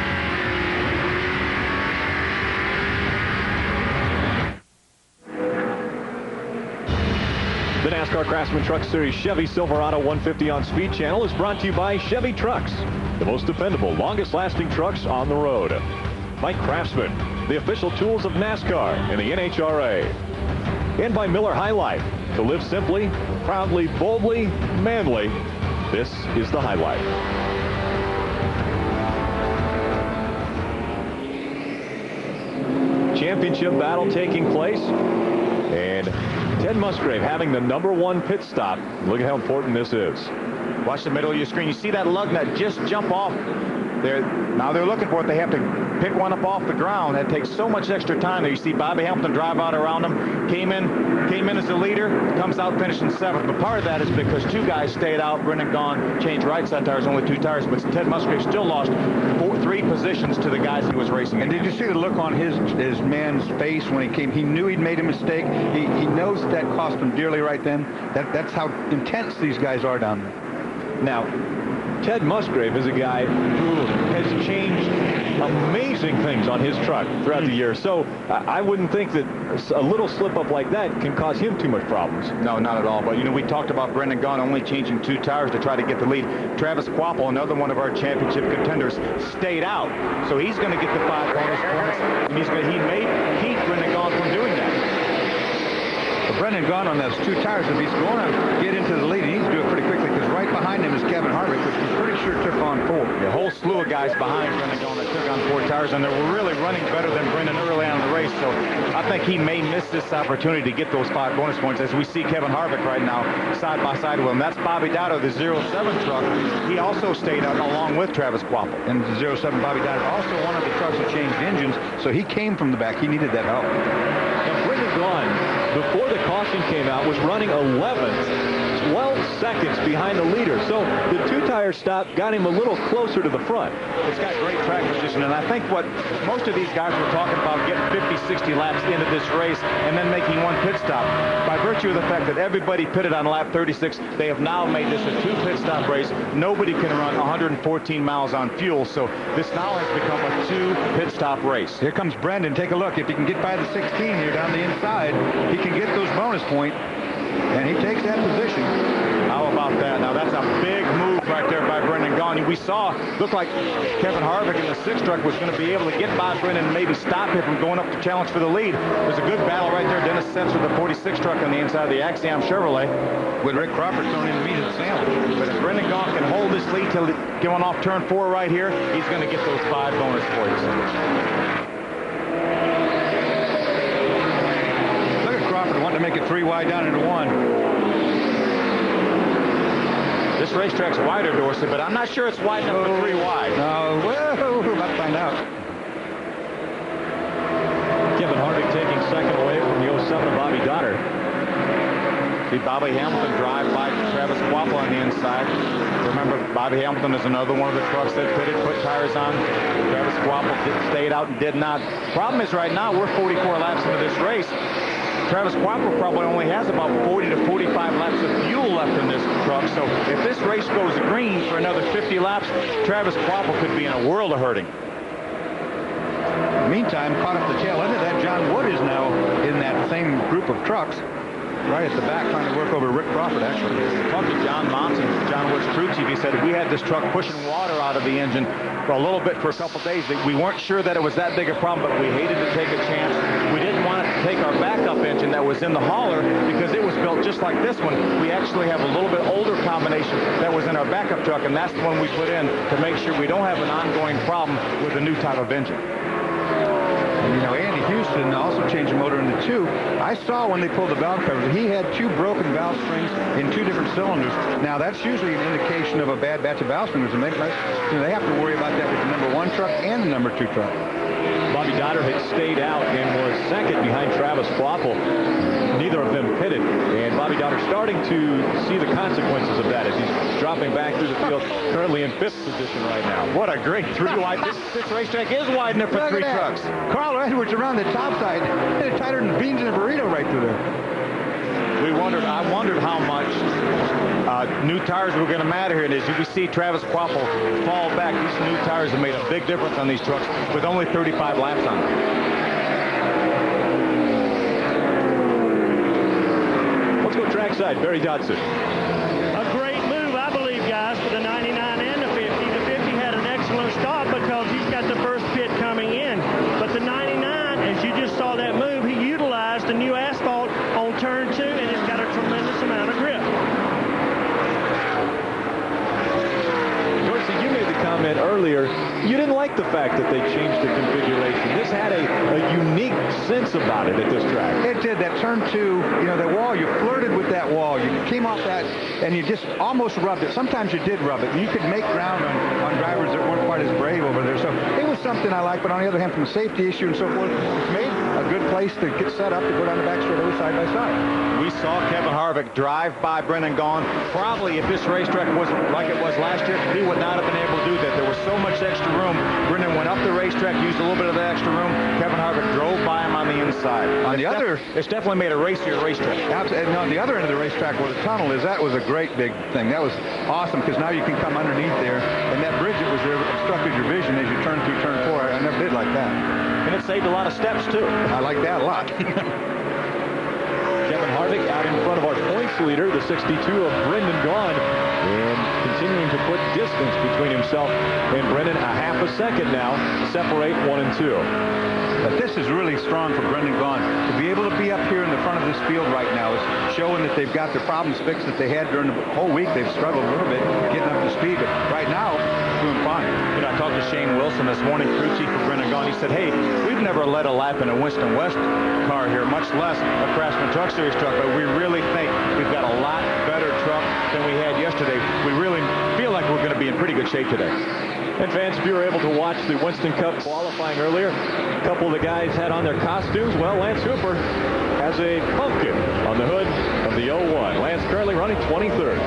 The NASCAR Craftsman Truck Series Chevy Silverado 150 on Speed Channel is brought to you by Chevy Trucks, the most dependable, longest-lasting trucks on the road. By Craftsman, the official tools of NASCAR and the NHRA. And by Miller High Life, to live simply, proudly, boldly, manly. This is the High Life. Championship battle taking place, and Ted Musgrave having the #1 pit stop. Look at how important this is. Watch the middle of your screen. You see that lug nut just jump off there. Now they're looking for it. They have to pick one up off the ground. That takes so much extra time there. You see Bobby Hamilton drive out around him. Came in as the leader. Comes out finishing 7th. But part of that is because 2 guys stayed out. Brendan Gaughan changed right side tires, only 2 tires. But Ted Musgrave still lost 3 positions to the guys he was racing. And did you see the look on his man's face when he came? He knew he'd made a mistake. He knows that cost him dearly right then. That's how intense these guys are down there. Now, Ted Musgrave is a guy who has changed amazing things on his truck throughout the year. So I wouldn't think that a little slip up like that can cause him too much problems. No, not at all. But, you know, we talked about Brendan Gaughan only changing 2 tires to try to get the lead. Travis Quapple, another one of our championship contenders, stayed out. So he's going to get the 5 bonus points. And he made Brendan Gaughan from doing that. Well, Brendan Gaughan on those 2 tires, if he's going to get into the lead, he needs to do it pretty quickly because right behind him is Kevin Harvick, which he's pretty sure took on 4. The whole slew of guys behind Brendan Gaughan that took on 4 tires, and they were really running better than Brendan early on in the race. So I think he may miss this opportunity to get those 5 bonus points as we see Kevin Harvick right now side by side with him. That's Bobby Dowd of the 07 truck. He also stayed out along with Travis Quapple. And the 07 Bobby Dowd also one of the trucks that changed engines, so he came from the back. He needed that help. Now, Brendan Gaughan, before the caution came out, was running 11th, 12 seconds behind the leader. So the 2-tire stop got him a little closer to the front. It's got great track position, and I think what most of these guys were talking about, getting 50, 60 laps into this race and then making 1 pit stop. By virtue of the fact that everybody pitted on lap 36, they have now made this a 2 pit stop race. Nobody can run 114 miles on fuel, so this now has become a 2 pit stop race. Here comes Brendan. Take a look. If he can get by the 16 here down the inside, he can get those bonus points, and he takes that position. How about that? Now, that's a big move right there by Brendan Gaughan. We saw, looked like Kevin Harvick in the 6 truck was going to be able to get by Brendan and maybe stop him from going up to challenge for the lead. There's a good battle right there. Dennis Setzer, the 46 truck on the inside of the Axiom Chevrolet. With Rick Crawford throwing in the meat of the sandwich. But if Brendan Gaughan can hold this lead till going off turn 4 right here, he's going to get those 5 bonus points. Look at Crawford wanting to make it 3 wide down into 1. This racetrack's wider, Dorsey, but I'm not sure it's wide enough for 3 wide. No, well, we're about to find out. Kevin Harvick taking second away from the 07 of Bobby Dotter. See Bobby Hamilton drive by Travis Quapple on the inside. Remember, Bobby Hamilton is another one of the trucks that pitted, put tires on. Travis Quapple stayed out and did not. Problem is right now, we're 44 laps into this race. Travis Quapple probably only has about 40 to 45 laps of fuel left in this truck. So if this race goes green for another 50 laps, Travis Quapple could be in a world of hurting. Meantime, caught up the tail end of that, John Wood is now in that same group of trucks. Right at the back, trying to work over Rick Crawford, actually. Talked to John Monson, John Wood's crew chief. He said we had this truck pushing water out of the engine for a little bit for a couple days. We weren't sure that it was that big a problem, but we hated to take a chance. We didn't want to take our backup engine that was in the hauler because it was built just like this one. We actually have a little bit older combination that was in our backup truck, and that's the one we put in to make sure we don't have an ongoing problem with a new type of engine. And, you know, Andy Houston also changed the motor into 2. I saw when they pulled the valve covers, he had 2 broken valve springs in 2 different cylinders. Now, that's usually an indication of a bad batch of valve springs, and they have to worry about that with the number 1 truck and the number 2 truck. Bobby Dotter had stayed out and was second behind Travis Quapple. Neither of them pitted, and Bobby Dotter starting to see the consequences of that as he's dropping back through the field, currently in 5th position right now. What a great 3 wide. This racetrack is wide enough for 3 trucks. Carl Edwards around the top side, tighter than beans in a burrito right through there. I wondered how much new tires were going to matter here. And as you can see Travis Quapple fall back, these new tires have made a big difference on these trucks with only 35 laps on them. Let's go trackside. Barry Dodson. A great move, I believe, guys, for the 99 and the 50. The 50 had an excellent stop because he's got the first pit coming in. But the 99, as you just saw that move, he utilized the new asphalt on turn 2, and it's got a tremendous amount of grip. Dorsey, you made the comment earlier, you didn't like the fact that they changed the configuration. This had a unique sense about it at this track. It did. That turn 2, you know, the wall, you flirted with that wall. You came off that, and you just almost rubbed it. Sometimes you did rub it. And you could make ground on drivers that weren't quite as brave over there. So it was something I liked, but on the other hand, from a safety issue and so forth, it's made a good place to get set up to go down the back straightaway side by side. We saw Kevin Harvick drive by Brendan Gaughan. Probably if this racetrack wasn't like it was last year, he would not have been able to do that. There was so much extra room. Brendan went up the racetrack, used a little bit of that extra room. Kevin Harvick drove by him on the inside. It's definitely made a racier racetrack. Absolutely. And on the other end of the racetrack where the tunnel is, that was a great big thing. That was awesome because now you can come underneath there, and that bridge that was there obstructed your vision as you turned through turn 4. I never did like that. And it saved a lot of steps, too. I like that a lot. Kevin Harvick out in front of our points leader, the 62 of Brendan Gaughan, and continuing to put distance between himself and Brendan. A half a second now to separate 1 and 2. But this is really strong for Brendan Gaughan. To be able to be up here in the front of this field right now is showing that they've got their problems fixed that they had during the whole week. They've struggled a little bit getting up to speed, but right now, doing fine. You know, I talked to Shane Wilson this morning, crew chief for Brendan Gaughan. He said, hey, we've never led a lap in a Winston West car here, much less a Craftsman Truck Series truck, but we really think we've got a lot better truck than we had yesterday. We really feel like we're going to be in pretty good shape today. And fans, if you were able to watch the Winston Cup qualifying earlier, a couple of the guys had on their costumes. Well, Lance Hooper has a pumpkin on the hood of the 01. Lance currently running 23rd.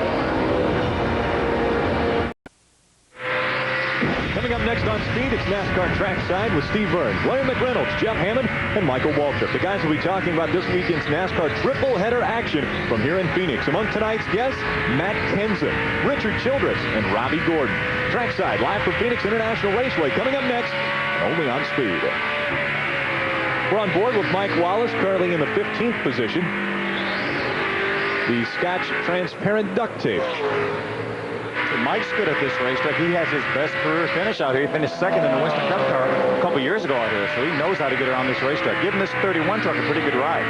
Coming up next on Speed, it's NASCAR Trackside with Steve Burns, Larry McReynolds, Jeff Hammond, and Michael Waltrip. The guys will be talking about this weekend's NASCAR triple-header action from here in Phoenix. Among tonight's guests, Matt Kenseth, Richard Childress, and Robbie Gordon. Trackside, live from Phoenix International Raceway, coming up next, only on Speed. We're on board with Mike Wallace, currently in the 15th position. The Scotch transparent duct tape. Mike's good at this racetrack. He has his best career finish out here. He finished second in the Winston Cup car a couple years ago out here, so he knows how to get around this racetrack. Giving this 31 truck a pretty good ride.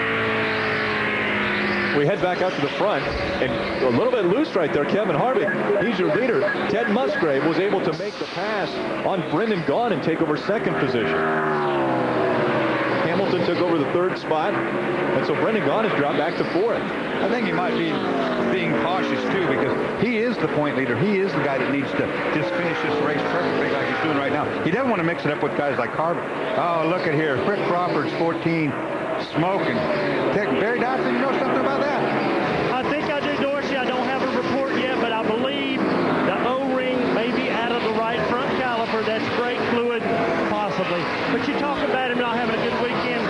We head back out to the front, and a little bit loose right there, Kevin Harvick. He's your leader. Ted Musgrave was able to make the pass on Brendan Gaughan and take over second position. Hamilton took over the third spot, and so Brendan Gaughan has dropped back to fourth. I think he might be being cautious, too, because he is the point leader. He is the guy that needs to just finish this race perfectly like he's doing right now. He doesn't want to mix it up with guys like Harvick. Oh, look at here. Rick Crawford's 14, smoking. Barry Dodson, you know something about that? I think I do, Dorsey. I don't have a report yet, but I believe the O-ring may be out of the right front caliper. That's brake fluid, possibly. But you talk about him not having a good weekend.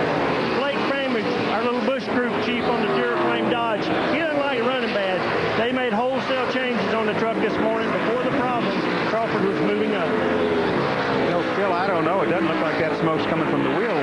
Blake Framage, our little Bush Group chief on the Duraflame Dodge, he doesn't like running bad. They made wholesale changes on the truck this morning. Before the problems, Crawford was moving up. You know, Phil, I don't know. It doesn't look like that smoke's coming from the wheel.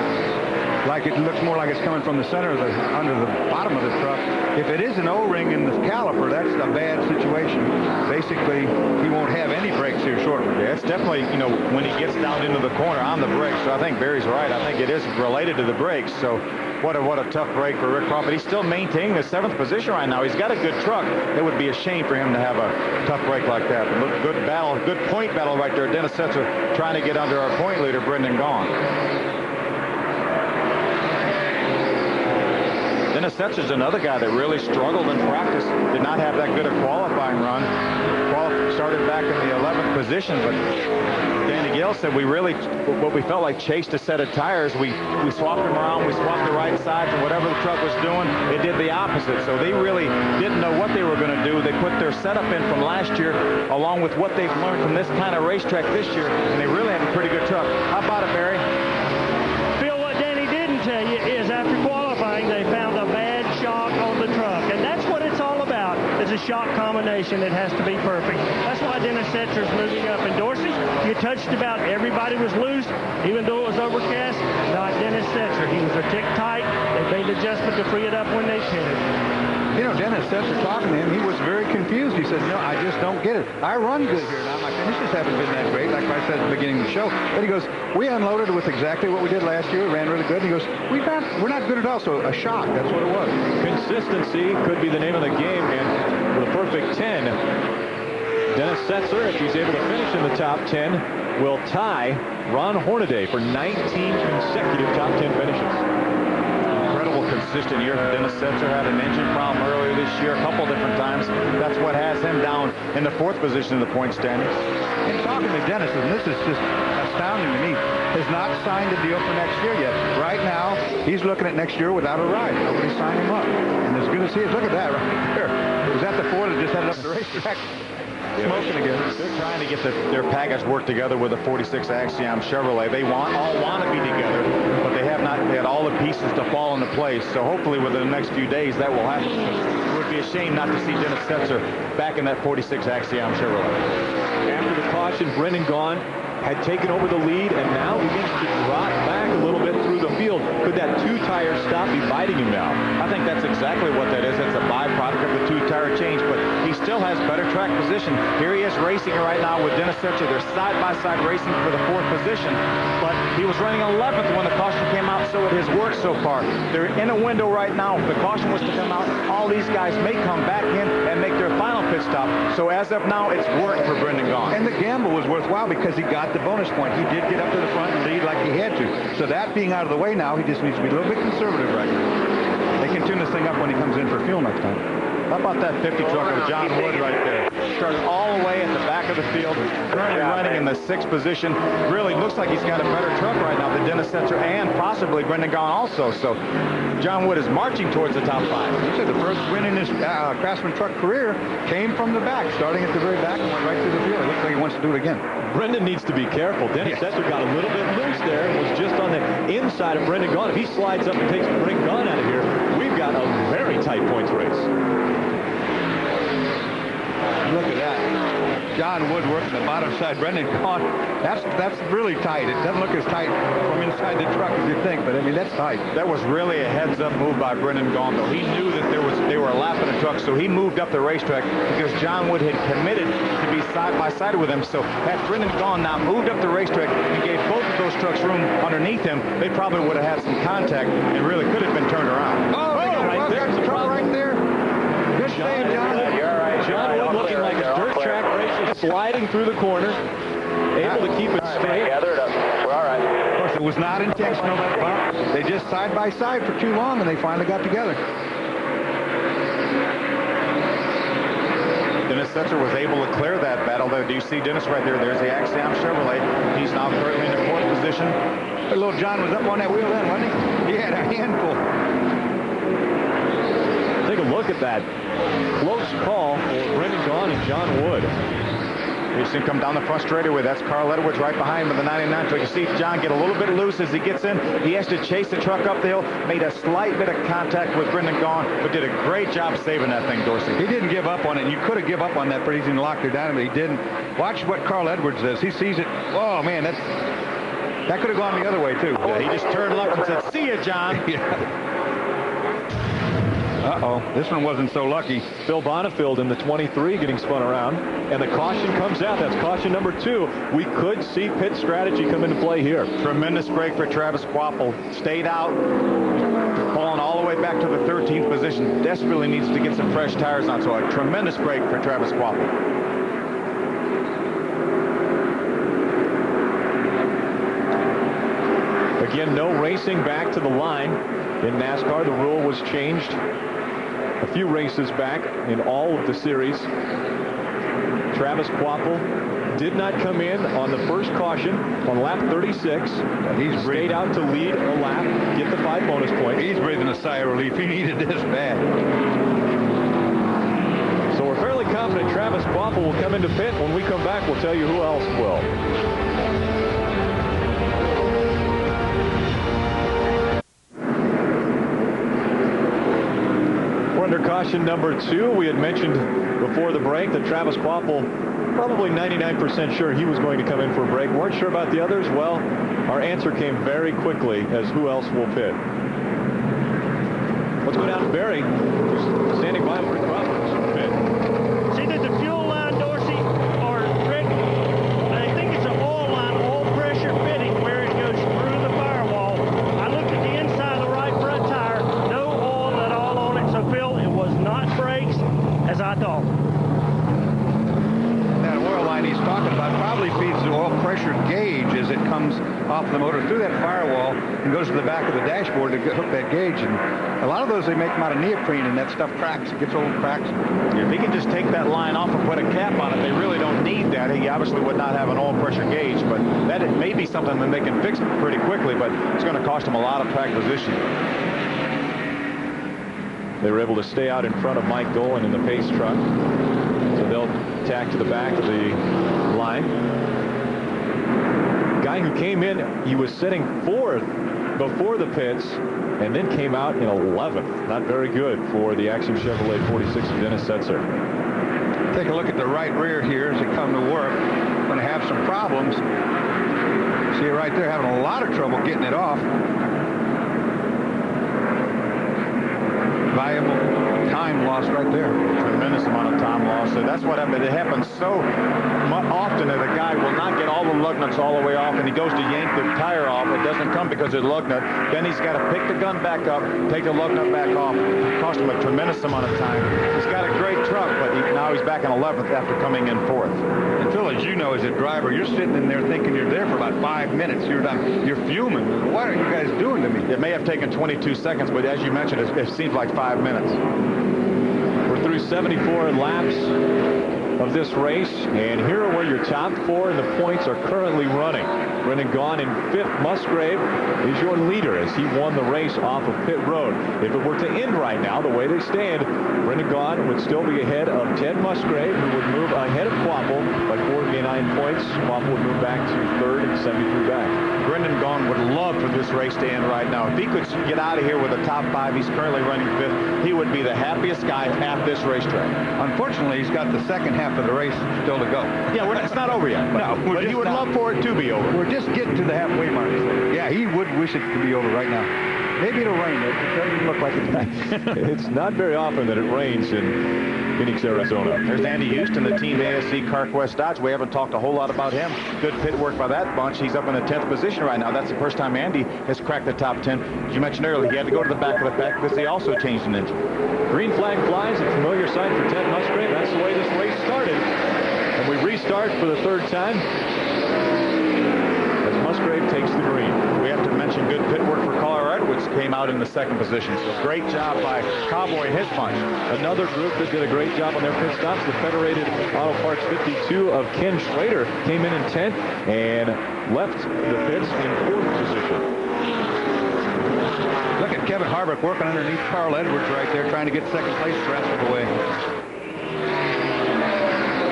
Like it looks more like it's coming from the center of under the bottom of the truck. If it is an O-ring in the caliper, that's a bad situation. Basically, he won't have any brakes here shortly. Yeah, it's definitely, you know, when he gets down into the corner on the brakes. So I think Barry's right. I think it is related to the brakes. So what a tough break for Rick Crawford. He's still maintaining the 7th position right now. He's got a good truck. It would be a shame for him to have a tough break like that. But look, good battle, good point battle right there. Dennis Setzer trying to get under our point leader, Brendan Gaughan. Dennis Setzer's another guy that really struggled in practice. Did not have that good a qualifying run. Started back in the 11th position, but Danny Gale said what we felt like chased a set of tires. We swapped them around. We swapped the right sides, and whatever the truck was doing, it did the opposite. So they really didn't know what they were going to do. They put their setup in from last year, along with what they've learned from this kind of racetrack this year, and they really have a pretty good truck. How about it, Barry? Phil, what Danny didn't tell you is after qualifying, they found a bad shock on the truck, and that's what it's all about. It's a shock combination that has to be perfect. That's why Dennis Setzer's moving up. And Dorsey, you touched about everybody was loose, even though it was overcast. Not Dennis Setzer. He was a tick tight. They made the adjustment to free it up when they pitted. You know, Dennis Setzer talking to him, he was very confused. He said, no, I just don't get it. I run good here. Now, my finishes haven't been that great, like I said at the beginning of the show. But he goes, we unloaded with exactly what we did last year. It ran really good. And he goes, we're not good at all. So a shock, that's what it was. Consistency could be the name of the game, and with a perfect 10, Dennis Setzer, if he's able to finish in the top 10, will tie Ron Hornaday for 19 consecutive top 10 finishes. Consistent year for Dennis Setzer. Had an engine problem earlier this year a couple different times. That's what has him down in the 4th position in the point standings. And talking to Dennis, and this is just astounding to me, has not signed a deal for next year yet. Right now, he's looking at next year without a ride. Nobody signed him up. And as good as he is, look at that right there. Was that the Ford that just headed up the racetrack? Smoking again. They're trying to get their package worked together with the 46 Axiom Chevrolet. They all want to be together, but they have not. They had all the pieces to fall into place. So hopefully within the next few days that will happen. It would be a shame not to see Dennis Setzer back in that 46 Axiom Chevrolet. After the caution, Brendan Gaughan had taken over the lead and now begins to drop back a little bit through the field. Could that 2-tire stop be biting him now? I think that's exactly what that is. It's a byproduct of the 2-tire change, but he still has has better track position. Here he is racing right now with Dennis Setzer. They're side-by-side racing for the 4th position, but he was running 11th when the caution came out, so it has worked so far. They're in a window right now. If the caution was to come out, all these guys may come back in and make their final pit stop. So as of now, it's worked for Brendan Gaughan. And the gamble was worthwhile because he got the bonus point. He did get up to the front and lead like he had to. So that being out of the way now, he just needs to be a little bit conservative right now. They can tune this thing up when he comes in for fuel next time. How about that 50 truck of John Wood right there? Started all the way at the back of the field, currently running in the 6th position. Really looks like he's got a better truck right now than Dennis Setzer and possibly Brendan Gaughan also. So John Wood is marching towards the top 5. He said the first win in his Craftsman truck career came from the back, starting at the very back and went right through the field. It looks like he wants to do it again. Brendan needs to be careful. Dennis Setzer got a little bit loose there and was just on the inside of Brendan Gaughan. If he slides up and takes Brendan Gaughan out of here, we've got a very tight points race. Look at that. John Wood working the bottom side. Brendan Gaughan. That's really tight. It doesn't look as tight from inside the truck as you think, but I mean, that's tight. That was really a heads-up move by Brendan Gaughan, though. He knew that they were a lap in the truck, so he moved up the racetrack because John Wood had committed to be side-by-side with him. So had Brendan Gaughan not moved up the racetrack and gave both of those trucks room underneath him, they probably would have had some contact and really could have been turned around. Right there's the trouble right there. Good save, John. John Wood looking like a dirt track racer, sliding through the corner, able to keep it straight. Gather it up. We're all right. Of course, it was not intentional, that bump. They just side by side for too long, and they finally got together. Dennis Setzer was able to clear that battle. Do you see Dennis right there? There's the Axiom Chevrolet. He's now currently in the 4th position. But little John was up on that wheel then, wasn't he? He had a handful. Take a look at that. Close call for Brendan Gaughan and John Wood. You see him come down the front straightaway. That's Carl Edwards right behind him in the 99 truck. You see John get a little bit loose as he gets in. He has to chase the truck up the hill. Made a slight bit of contact with Brendan Gaughan, but did a great job saving that thing, Dorsey. He didn't give up on it. You could have given up on that pretty easy and locked it down, but he didn't. Watch what Carl Edwards does. He sees it. Oh, man, that could have gone the other way, too. Yeah, he just turned left and said, "See ya, John." Yeah. Uh-oh, this one wasn't so lucky. Phil Bonifield in the 23 getting spun around, and the caution comes out. That's caution number 2. We could see pit strategy come into play here. Tremendous break for Travis Quapple. Stayed out, falling all the way back to the 13th position. Desperately needs to get some fresh tires on, so a tremendous break for Travis Quapple. Again, no racing back to the line. In NASCAR, the rule was changed a few races back in all of the series. Travis Quapple did not come in on the first caution on lap 36. He stayed out to lead a lap, get the 5 bonus points. He's breathing a sigh of relief. He needed this bad. So we're fairly confident Travis Quapple will come into pit. When we come back, we'll tell you who else will. Under caution number 2, we had mentioned before the break that Travis Quapple, probably 99% sure he was going to come in for a break. Weren't sure about the others. Well, our answer came very quickly as who else will pit. Let's go down to Barry, who's standing by for Quapple to pit. See that the fuel line, Dorsey, or Rick, I think it's an oil line, oil pressure fitting where it goes through the firewall. I looked at the inside of the right front tire, no oil at all on it, so Phil, it was not brakes as I thought. That oil line he's talking about probably feeds the oil pressure gauge as it comes off the motor through that firewall and goes to the back of the dashboard to hook that gauge. And a lot of those, they make them out of neoprene, and that stuff cracks. It gets old cracks. If he can just take that line off and put a cap on it, they really don't need that. He obviously would not have an oil pressure gauge, but that may be something that they can fix pretty quickly, but it's going to cost him a lot of track position. They were able to stay out in front of Mike Dolan in the pace truck. So they'll tack to the back of the line. Guy who came in, he was sitting 4th before the pits and then came out in 11th. Not very good for the Axiom Chevrolet 46 of Dennis Setzer. Take a look at the right rear here as they come to work. Going to have some problems. See it right there, having a lot of trouble getting it off. Valuable time lost right there. Tremendous amount of time lost. So that's what happened. It happens so often that a guy will not get all the lug nuts all the way off, and he goes to yank the tire off. It doesn't come because of the lug nut. Then he's got to pick the gun back up, take the lug nut back off. It cost him a tremendous amount of time. He's got a great truck, but now he's back in 11th after coming in 4th. And Phil, as you know, as a driver, you're sitting in there thinking you're there for about 5 minutes. You're fuming. What are you guys doing to me? It may have taken 22 seconds, but as you mentioned, it seems like 5 minutes. We're through 74 laps of this race, and here are where your top 4 in the points are currently running. Brendan Gaughan in 5th. Musgrave is your leader as he won the race off of pit road. If it were to end right now, the way they stand, Brendan Gaughan would still be ahead of Ted Musgrave, who would move ahead of Quapple by 49 points. Quapple would move back to 3rd and 73 back. Brendan Gaughan would love for this race to end right now. If he could get out of here with a top 5, he's currently running 5th. He would be the happiest guy at this racetrack. Unfortunately, he's got the second half of the race still to go. Yeah, it's not over yet. But he would love for it to be over. We're just getting to the halfway mark. Yeah, he would wish it to be over right now. Maybe it'll rain. It doesn't look like it's It's not very often that it rains in Phoenix, Arizona. There's Andy Houston, the Team ASC CarQuest Dodge. We haven't talked a whole lot about him. Good pit work by that bunch. He's up in the 10th position right now. That's the first time Andy has cracked the top 10. As you mentioned earlier, he had to go to the back of the pack because they also changed an engine. Green flag flies, a familiar sight for Ted Musgrave. That's the way this race started. And we restart for the 3rd time as Musgrave takes the green. We have to mention good pit work for Carl Edwards, came out in the 2nd position. So great job by Cowboy and his bunch. Another group that did a great job on their pit stops, the Federated Auto Parts 52 of Ken Schrader, came in 10th and left the pits in 4th position. Look at Kevin Harvick working underneath Carl Edwards right there, trying to get 2nd place wrestled away.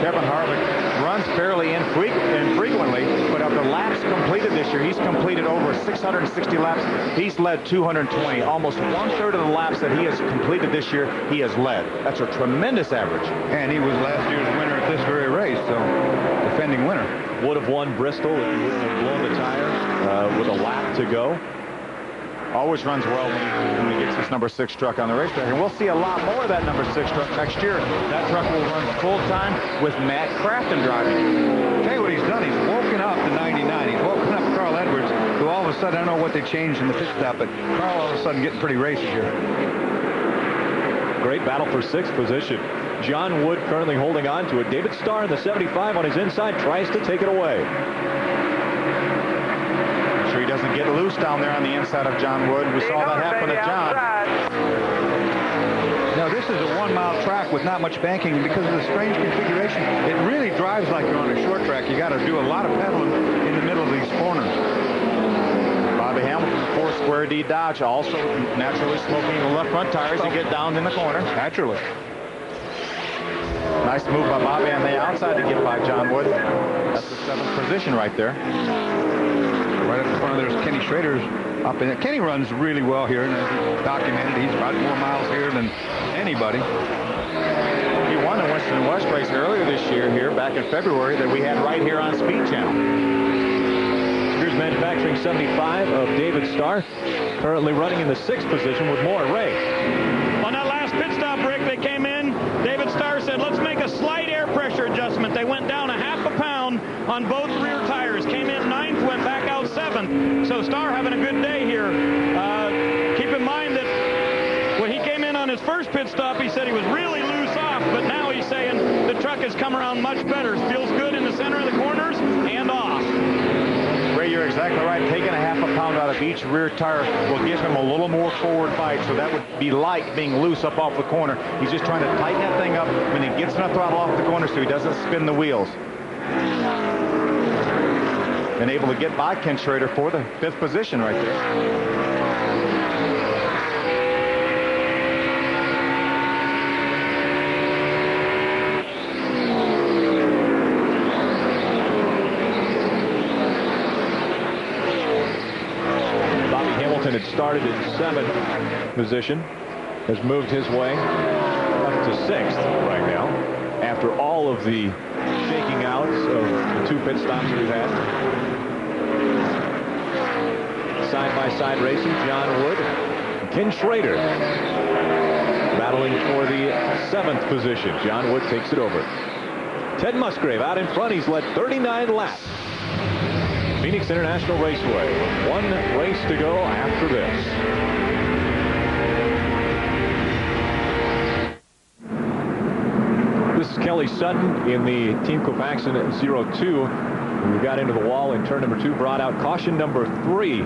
Kevin Harvick runs fairly infrequently, but of the laps completed this year, he's completed over 660 laps. He's led 220. Almost 1/3 of the laps that he has completed this year, he has led. That's a tremendous average. And he was last year's winner at this very race, so defending winner. Would have won Bristol if he wouldn't have blown the tire with a lap to go. Always runs well when he gets this number 6 truck on the racetrack. And we'll see a lot more of that number 6 truck next year. That truck will run full-time with Matt Crafton driving. Tell you what he's done. He's woken up the 99. He's woken up Carl Edwards, who all of a sudden, I don't know what they changed in the pit stop, but Carl all of a sudden getting pretty racy here. Great battle for 6th position. John Wood currently holding on to it. David Starr in the 75 on his inside tries to take it away. Sure he doesn't get loose down there on the inside of John Wood. We saw that happen to John. Now, this is a 1-mile track with not much banking, and because of the strange configuration, it really drives like you're on a short track. You got to do a lot of pedaling in the middle of these corners. Bobby Hamilton, 4 Square D Dodge, also naturally smoking the left front tires to get down in the corner. Naturally. Nice move by Bobby on the outside to get by John Wood. That's the 7th position right there. Right up in front of there's Kenny Schrader's up in it. Kenny runs really well here, and as documented, he's about more miles here than anybody. He won the Winston West race earlier this year here back in February that we had right here on Speed Channel. Here's Manufacturing 75 of David Starr, currently running in the 6th position with more Ray. On that last pit stop, Rick, they came in. David Starr said, let's make a slight air pressure adjustment. They went down 1/2 pound on both rear tires. Came in 9th, went back out 7th. So Starr having a good day here. Keep in mind that when he came in on his first pit stop, he said he was really loose off, but now he's saying the truck has come around much better. Feels good in the center of the corners and off. Ray, you're exactly right. Taking 1/2 pound out of each rear tire will give him a little more forward bite, so that would be like being loose up off the corner. He's just trying to tighten that thing up when he gets enough throttle off the corner so he doesn't spin the wheels. And able to get by Ken Schrader for the 5th position right there. Had started in 7th position, has moved his way up to 6th right now after all of the shaking outs of the 2 pit stops we've had. Side-by-side racing, John Wood and Ken Schrader battling for the 7th position. John Wood takes it over. Ted Musgrave out in front. He's led 39 laps. Phoenix International Raceway with 1 race to go after this. This is Kelly Sutton in the Team Copaxson 02. We got into the wall in turn number 2, brought out caution number 3.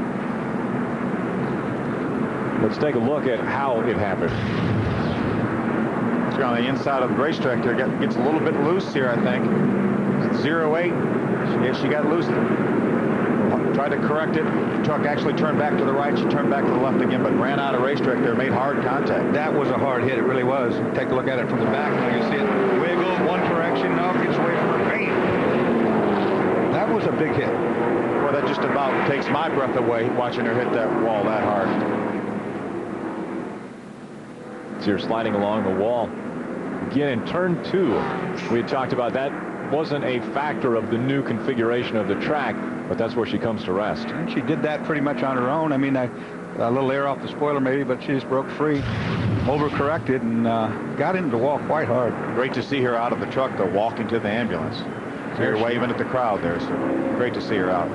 Let's take a look at how it happened. On the inside of the racetrack there, gets a little bit loose here, I think. At 08, she got loose. Tried to correct it. The truck actually turned back to the right. She turned back to the left again, but ran out of racetrack there, made hard contact. That was a hard hit. It really was. Take a look at it from the back. Now you see it wiggle one direction. Now it gets away from her paint. That was a big hit. Well, that just about takes my breath away watching her hit that wall that hard. See her sliding along the wall. Again, in turn 2, we had talked about that wasn't a factor of the new configuration of the track, but that's where she comes to rest. And she did that pretty much on her own. I mean, a little air off the spoiler maybe, but she just broke free, overcorrected, and got into the wall quite hard. Great to see her out of the truck, though, walking to the ambulance. So you're waving at the crowd there, so great to see her out.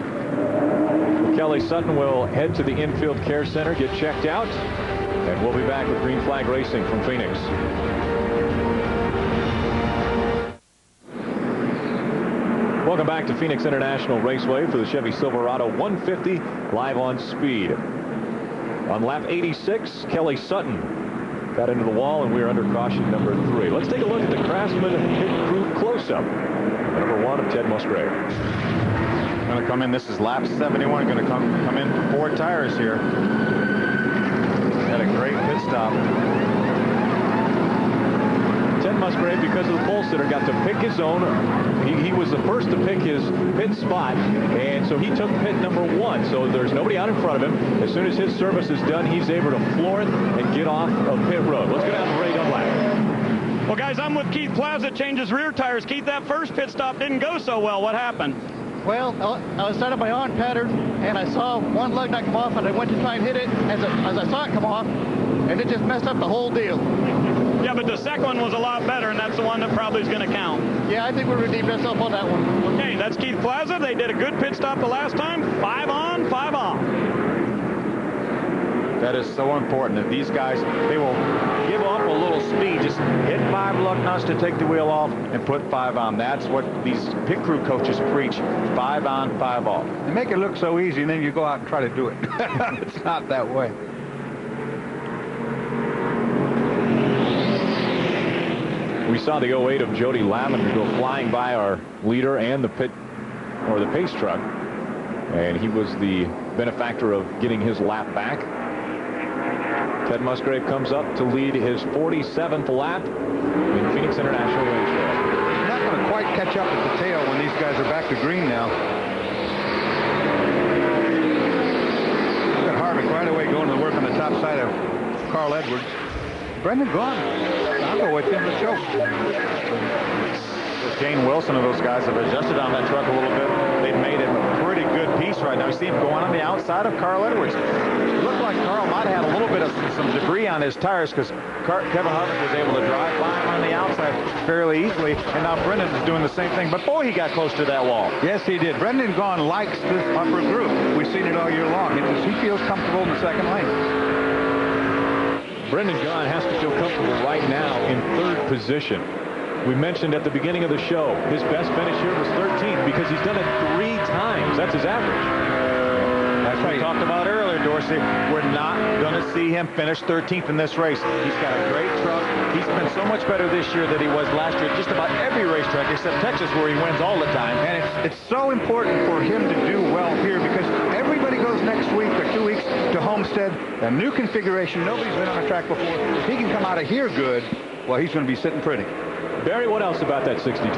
Kelly Sutton will head to the infield care center, get checked out, and we'll be back with Green Flag Racing from Phoenix. Welcome back to Phoenix International Raceway for the Chevy Silverado 150 live on speed. On lap 86, Kelly Sutton got into the wall, and we're under caution number 3. Let's take a look at the Craftsman pit crew close-up. Number 1 of Ted Musgrave. Going to come in. This is lap 71. Going to come in for 4 tires here. Had a great pit stop. Ted Musgrave, because of the pole sitter, got to pick his own. He was the first to pick his pit spot, and so he took pit number 1. So there's nobody out in front of him. As soon as his service is done, he's able to floor it and get off of pit road. Let's go down to Ray Dunlap. Well, guys, I'm with Keith Plaza. Changes rear tires. Keith, that first pit stop didn't go so well. What happened? Well, I was set up my on pattern, and I saw one lug nut come off, and I went to try and hit it as I saw it come off, and it just messed up the whole deal. Yeah, but the second one was a lot better, and that's the one that probably is going to count. Yeah, I think we redeemed ourselves on that one. Okay, that's Keith Plaza. They did a good pit stop the last time. 5 on, 5 off. That is so important that these guys, they will give up a little speed, just hit 5 lug nuts to take the wheel off and put 5 on. That's what these pit crew coaches preach, 5 on, 5 off. They make it look so easy, and then you go out and try to do it. It's not that way. We saw the 08 of Jody Lavender go flying by our leader and the pace truck, and he was the benefactor of getting his lap back. Ted Musgrave comes up to lead his 47th lap in Phoenix International Raceway. You're not going to quite catch up at the tail when these guys are back to green now. Look at Harvick right away going to work on the top side of Carl Edwards. Brendan gone. I'll go with him to choke. Jane Wilson and those guys have adjusted on that truck a little bit. They've made it a pretty good piece right now. You see him going on the outside of Carl Edwards. It looked like Carl might have had a little bit of some debris on his tires because Kevin Harvick was able to drive by him on the outside fairly easily, and now Brendan is doing the same thing. But boy, he got close to that wall. Yes, he did. Brendan Gaughan likes this upper group. We've seen it all year long. He feels comfortable in the second lane. Brendan Gaughan has to feel comfortable right now in 3rd position. We mentioned at the beginning of the show, his best finish here was 13th because he's done it 3 times. That's his average. That's what we talked about earlier, Dorsey. We're not going to see him finish 13th in this race. He's got a great truck. He's been so much better this year than he was last year. Just about every racetrack except Texas, where he wins all the time. And it's so important for him to do well here because everybody goes next week or 2 weeks to Homestead, a new configuration. Nobody's been on a track before. If he can come out of here good, well, he's going to be sitting pretty. Barry, what else about that 62?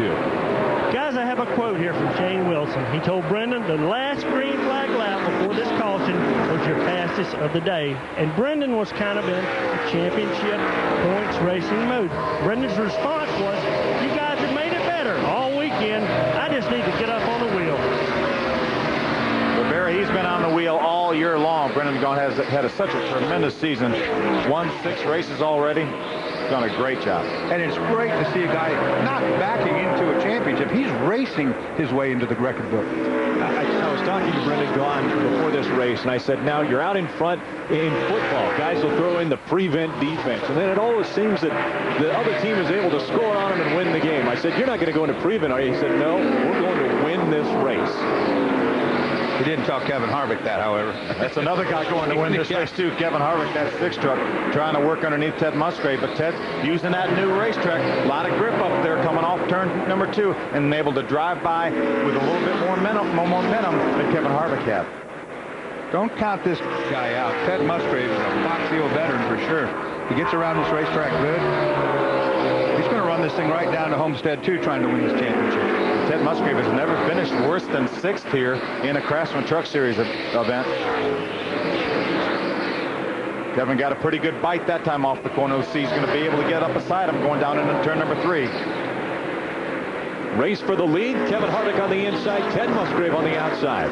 Guys, I have a quote here from Shane Wilson. He told Brendan the last green flag lap before this caution was your fastest of the day. And Brendan was kind of in a championship points racing mode. Brendan's response was, you guys have made it better all weekend. I just need to get up on the wheel. Well, Barry, he's been on the wheel all year long. Brendan Gaughan has had such a tremendous season. Won 6 races already. done a great job. And it's great to see a guy not backing into a championship. He's racing his way into the record book. I was talking to Brendan Gaughan before this race, and I said, now you're out in front in football. Guys will throw in the prevent defense, and then it always seems that the other team is able to score on them and win the game. I said, you're not going to go into prevent, are you? He said, no, we're going to win this race. He didn't tell Kevin Harvick that, however. That's another guy going to win this race, too. Kevin Harvick, that 6 truck, trying to work underneath Ted Musgrave. But Ted's using that new racetrack. A lot of grip up there coming off turn number 2 and able to drive by with a little bit more momentum than Kevin Harvick had. Don't count this guy out. Ted Musgrave is a Fox Hill veteran for sure. He gets around this racetrack good. He's going to run this thing right down to Homestead, too, trying to win this championship. Ted Musgrave has never finished worse than 6th here in a Craftsman Truck Series event. Kevin got a pretty good bite that time off the corner. He's going to be able to get up beside him going down into turn number 3. Race for the lead. Kevin Harvick on the inside. Ted Musgrave on the outside.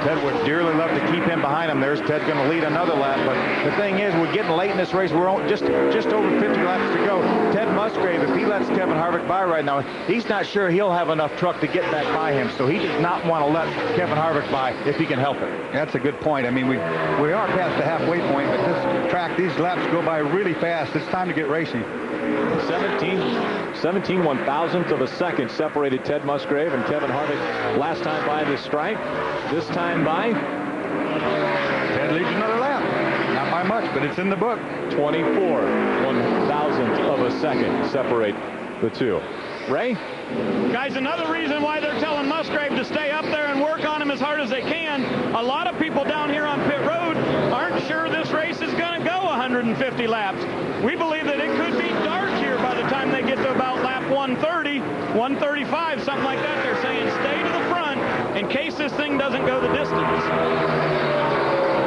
Ted would dearly love to keep him behind him. There's Ted going to lead another lap. But the thing is, we're getting late in this race. We're just over 50 laps to go. Ted Musgrave, if he lets Kevin Harvick by right now, he's not sure he'll have enough truck to get back by him. So he does not want to let Kevin Harvick by if he can help it. That's a good point. I mean, we are past the halfway point, but this track, these laps go by really fast. It's time to get racing. 17 one-thousandths of a second separated Ted Musgrave and Kevin Harvick last time by the stripe. This time by Ted leads another lap. Not by much, but it's in the book. 24 one-thousandths of a second separate the two. Ray? Guys, another reason why they're telling Musgrave to stay up there and work on him as hard as they can. A lot of people down here on pit road aren't sure this race is going to go 150 laps. We believe that it could be dark here by the time they get to about lap 130, 135, something like that. They're saying stay to the front in case this thing doesn't go the distance.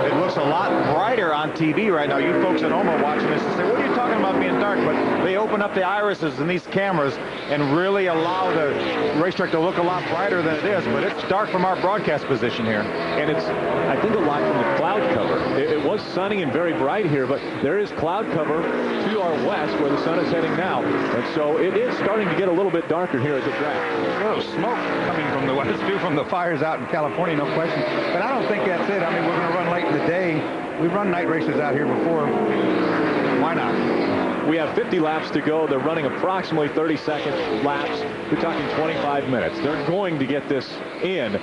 It looks a lot brighter on TV right now. You folks at home are watching this and say, what are you talking about being dark? But they open up the irises in these cameras and really allow the racetrack to look a lot brighter than it is. But it's dark from our broadcast position here. And it's, I think, a lot from the cloud cover. It was sunny and very bright here, but there is cloud cover to our west where the sun is heading now. And so it is starting to get a little bit darker here at the track. A little smoke coming from the west, too, from the fires out in California, no question. But I don't think that's it. I mean, we're going to run late in the day. We've run night races out here before. Why not? We have 50 laps to go. They're running approximately 30-second laps. We're talking 25 minutes. They're going to get this in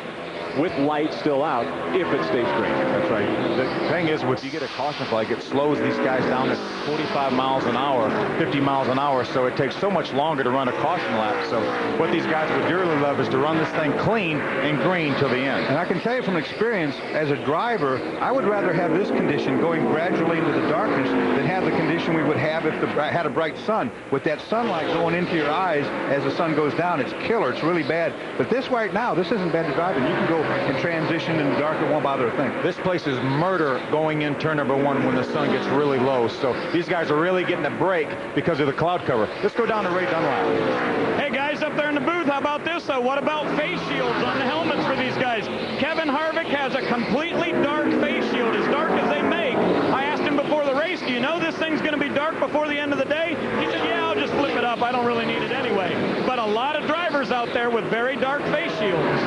with light still out if it stays green. That's right. The thing is, if you get a caution flag, it slows these guys down to 45 miles an hour, 50 miles an hour, so it takes so much longer to run a caution lap. So what these guys would dearly love is to run this thing clean and green till the end. And I can tell you from experience, as a driver, I would rather have this condition going gradually into the darkness than have the condition we would have if had a bright sun. With that sunlight going into your eyes as the sun goes down, it's killer. It's really bad. But this right now, this isn't bad to drive in. You can go and transition in the dark. It won't bother a thing. This place is murder going in turn number 1 when the sun gets really low. So these guys are really getting a break because of the cloud cover. Let's go down to Ray Dunlap. Hey, guys up there in the booth, how about this, though? What about face shields on the helmets for these guys? Kevin Harvick has a completely dark face shield, as dark as they make. I asked him before the race, do you know this thing's going to be dark before the end of the day? He said, yeah, I'll just flip it up. I don't really need it anyway. But a lot of drivers out there with very dark face shields.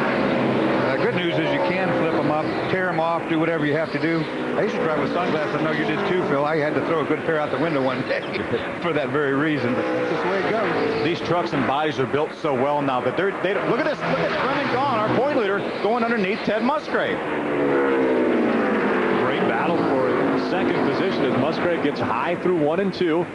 The good news is you can flip them up, tear them off, do whatever you have to do. I used to drive with sunglasses. I know you did too, Phil. I had to throw a good pair out the window one day for that very reason. But that's just the way it goes. These trucks and bodies are built so well now that they don't, look at this. Look at Brendan Gaughan, our point leader, going underneath Ted Musgrave. Great battle for second position as Musgrave gets high through 1 and 2.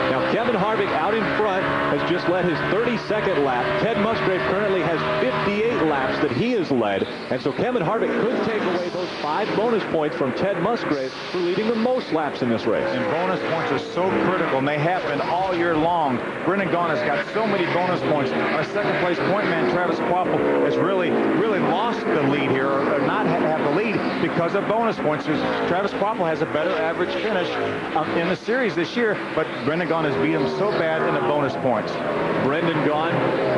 Now Kevin Harvick out in front has just led his 32nd lap. Ted Musgrave currently has 58 laps that he has led. And so Kevin Harvick could take away those 5 bonus points from Ted Musgrave for leading the most laps in this race. And bonus points are so critical, and they have been all year long. Brendan Gaughan has got so many bonus points. Our second place point man, Travis Quapple, has really lost the lead here, or not have the lead because of bonus points. Travis Quapple has a better average finish in the series this year, but Brendan Gaughan has beat him so bad in the bonus points. Brendan Gaughan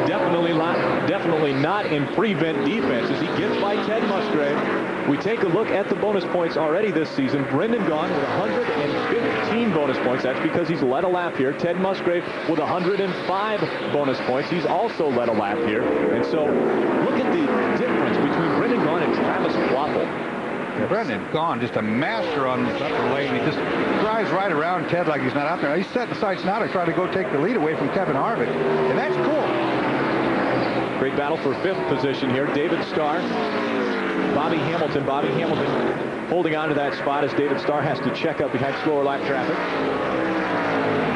definitely not in prevent defense as he gets by Ted Musgrave. We take a look at the bonus points already this season. Brendan Gaughan with 115 bonus points. That's because he's led a lap here. Ted Musgrave with 105 bonus points. He's also led a lap here. And so look at the difference between Brendan Gaughan and Travis Kvapil. Brendan Gaughan, just a master on this upper lane. He just drives right around Ted like he's not out there. He's setting the sights now to try to go take the lead away from Kevin Harvick. And that's cool. Great battle for 5th position here. David Starr, Bobby Hamilton. Bobby Hamilton holding on to that spot as David Starr has to check up behind slower lap traffic.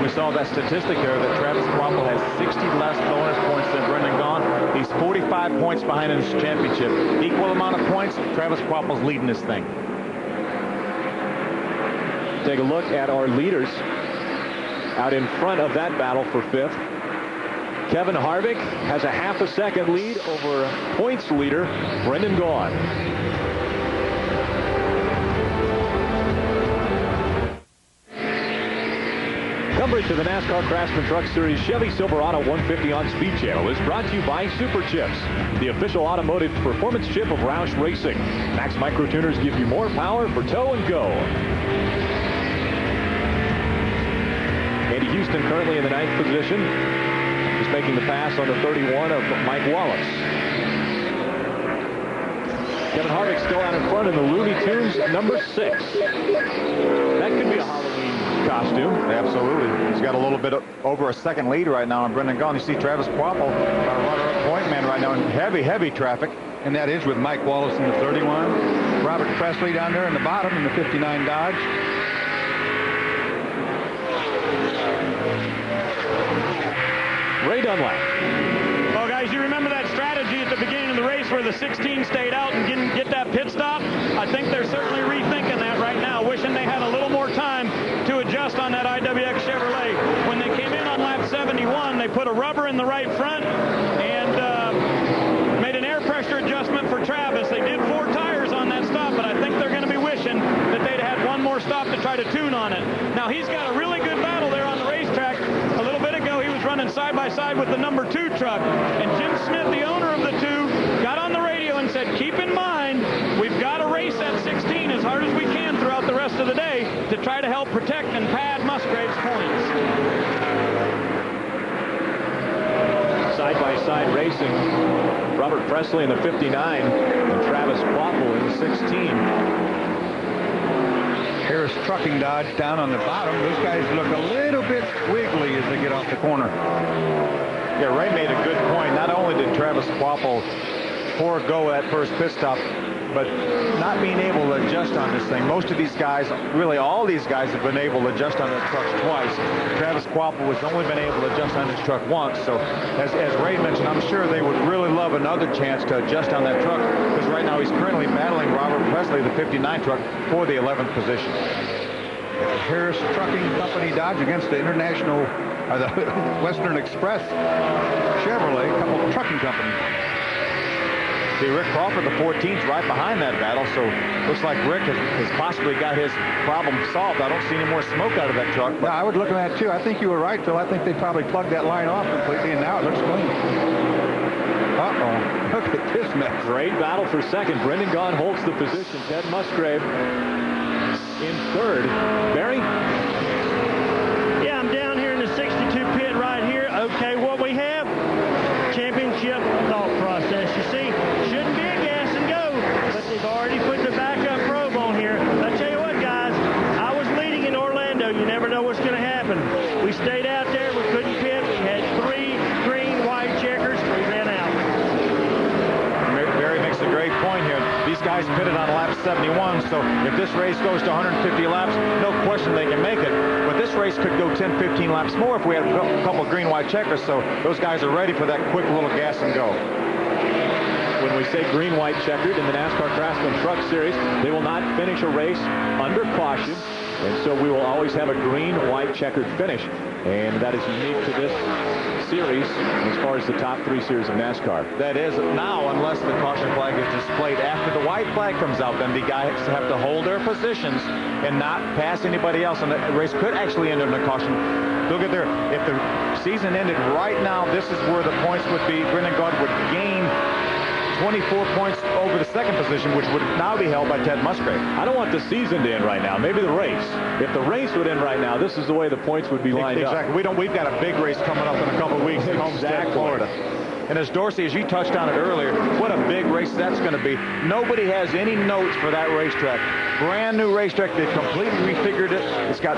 We saw that statistic there that Travis Kvapil has 60 less bonus points than Brendan Gaughan. He's 45 points behind in this championship. Equal amount of points. Travis Kvapil's leading this thing. Take a look at our leaders out in front of that battle for 5th. Kevin Harvick has a half a second lead over points leader Brendan Gaughan. Coverage of the NASCAR Craftsman Truck Series Chevy Silverado 150 on Speed Channel is brought to you by Super Chips, the official automotive performance chip of Roush Racing. Max Micro Tuners give you more power for tow and go. Andy Houston currently in the 9th position. He's making the pass on the 31 of Mike Wallace. Kevin Harvick still out in front in the Looney Tunes number 6. That could be a Halloween costume. Absolutely. He's got a little bit over a second lead right now on Brendan Gaughan. You see Travis Kvapil, our runner-up point man right now in heavy traffic. And that is with Mike Wallace in the 31. Robert Presley down there in the bottom in the 59 Dodge. Ray Dunlap. Well, guys, you remember that strategy at the beginning of the race where the 16 stayed out and didn't get that pit stop? I think they're certainly rethinking that right now, wishing they had a little more time to adjust on that IWX Chevrolet. When they came in on lap 71, they put a rubber in the right front and made an air pressure adjustment for Travis. They did 4 tires on that stop, but I think they're going to be wishing that they'd had one more stop to try to tune on it. Now, he's got a really good battle there on the racetrack. A little bit ago, he was running side by side with the number 2 truck, and Jim Smith, the owner of the 2, got on the radio and said, keep in mind, we've got to race that 16 as hard as we can throughout the rest of the day to try to help protect and pad Musgrave's points. Side-by-side racing. Robert Presley in the 59 and Travis Kvapil in the 16. Harris Trucking Dodge down on the bottom. Those guys look a little bit wiggly as they get off the corner. Yeah, Ray made a good point. Not only did Travis Kvapil forego that first pit stop, but not being able to adjust on this thing. Most of these guys, really all these guys, have been able to adjust on their trucks twice. Travis Kvapil has only been able to adjust on his truck once. So as Ray mentioned, I'm sure they would really love another chance to adjust on that truck, because right now he's currently battling Robert Presley, the 59 truck, for the 11th position. Harris Trucking Company Dodge against the International, the Western Express Chevrolet, a couple of trucking companies. See, Rick Crawford, the 14th, right behind that battle, so looks like Rick has possibly got his problem solved. I don't see any more smoke out of that truck. Yeah, I would look at that too. I think you were right, Phil. I think they probably plugged that line off completely, and now it looks clean. Uh-oh. Look at this mess. Great battle for second. Brendan Gaughan holds the position. Ted Musgrave in third. Barry? Yeah, I'm down here in the 62 pit right here. Okay, what we have, championship thought process. You see, shouldn't be a gas and go, but they've already put the backup probe on here. I tell you what, guys, I was leading in Orlando. You never know what's going to happen. We stayed out there. We couldn't pit. We had 3 green, white checkers. We ran out. Barry makes a great point here. These guys pitted on lap 71, so if this race goes to 150 laps, no question they can make it. But this race could go 10, 15 laps more if we had a couple green, white checkers, so those guys are ready for that quick little gas and go. When we say green, white, checkered in the NASCAR Craftsman Truck Series, they will not finish a race under caution, and so we will always have a green, white, checkered finish, and that is unique to this series as far as the top 3 series of NASCAR. That is now, unless the caution flag is displayed after the white flag comes out, then the guys have to hold their positions and not pass anybody else, and the race could actually end in a caution. Look at there. If the season ended right now, this is where the points would be. Brendan Gaughan would gain 24 points over the second position, which would now be held by Ted Musgrave. I don't want the season to end right now. Maybe the race. If the race would end right now, this is the way the points would be lined up. Exactly. We've got a big race coming up in a couple of weeks in Homestead, Florida. And as Dorsey, as you touched on it earlier, what a big race that's going to be. Nobody has any notes for that racetrack. Brand new racetrack. They've completely refigured it. It's got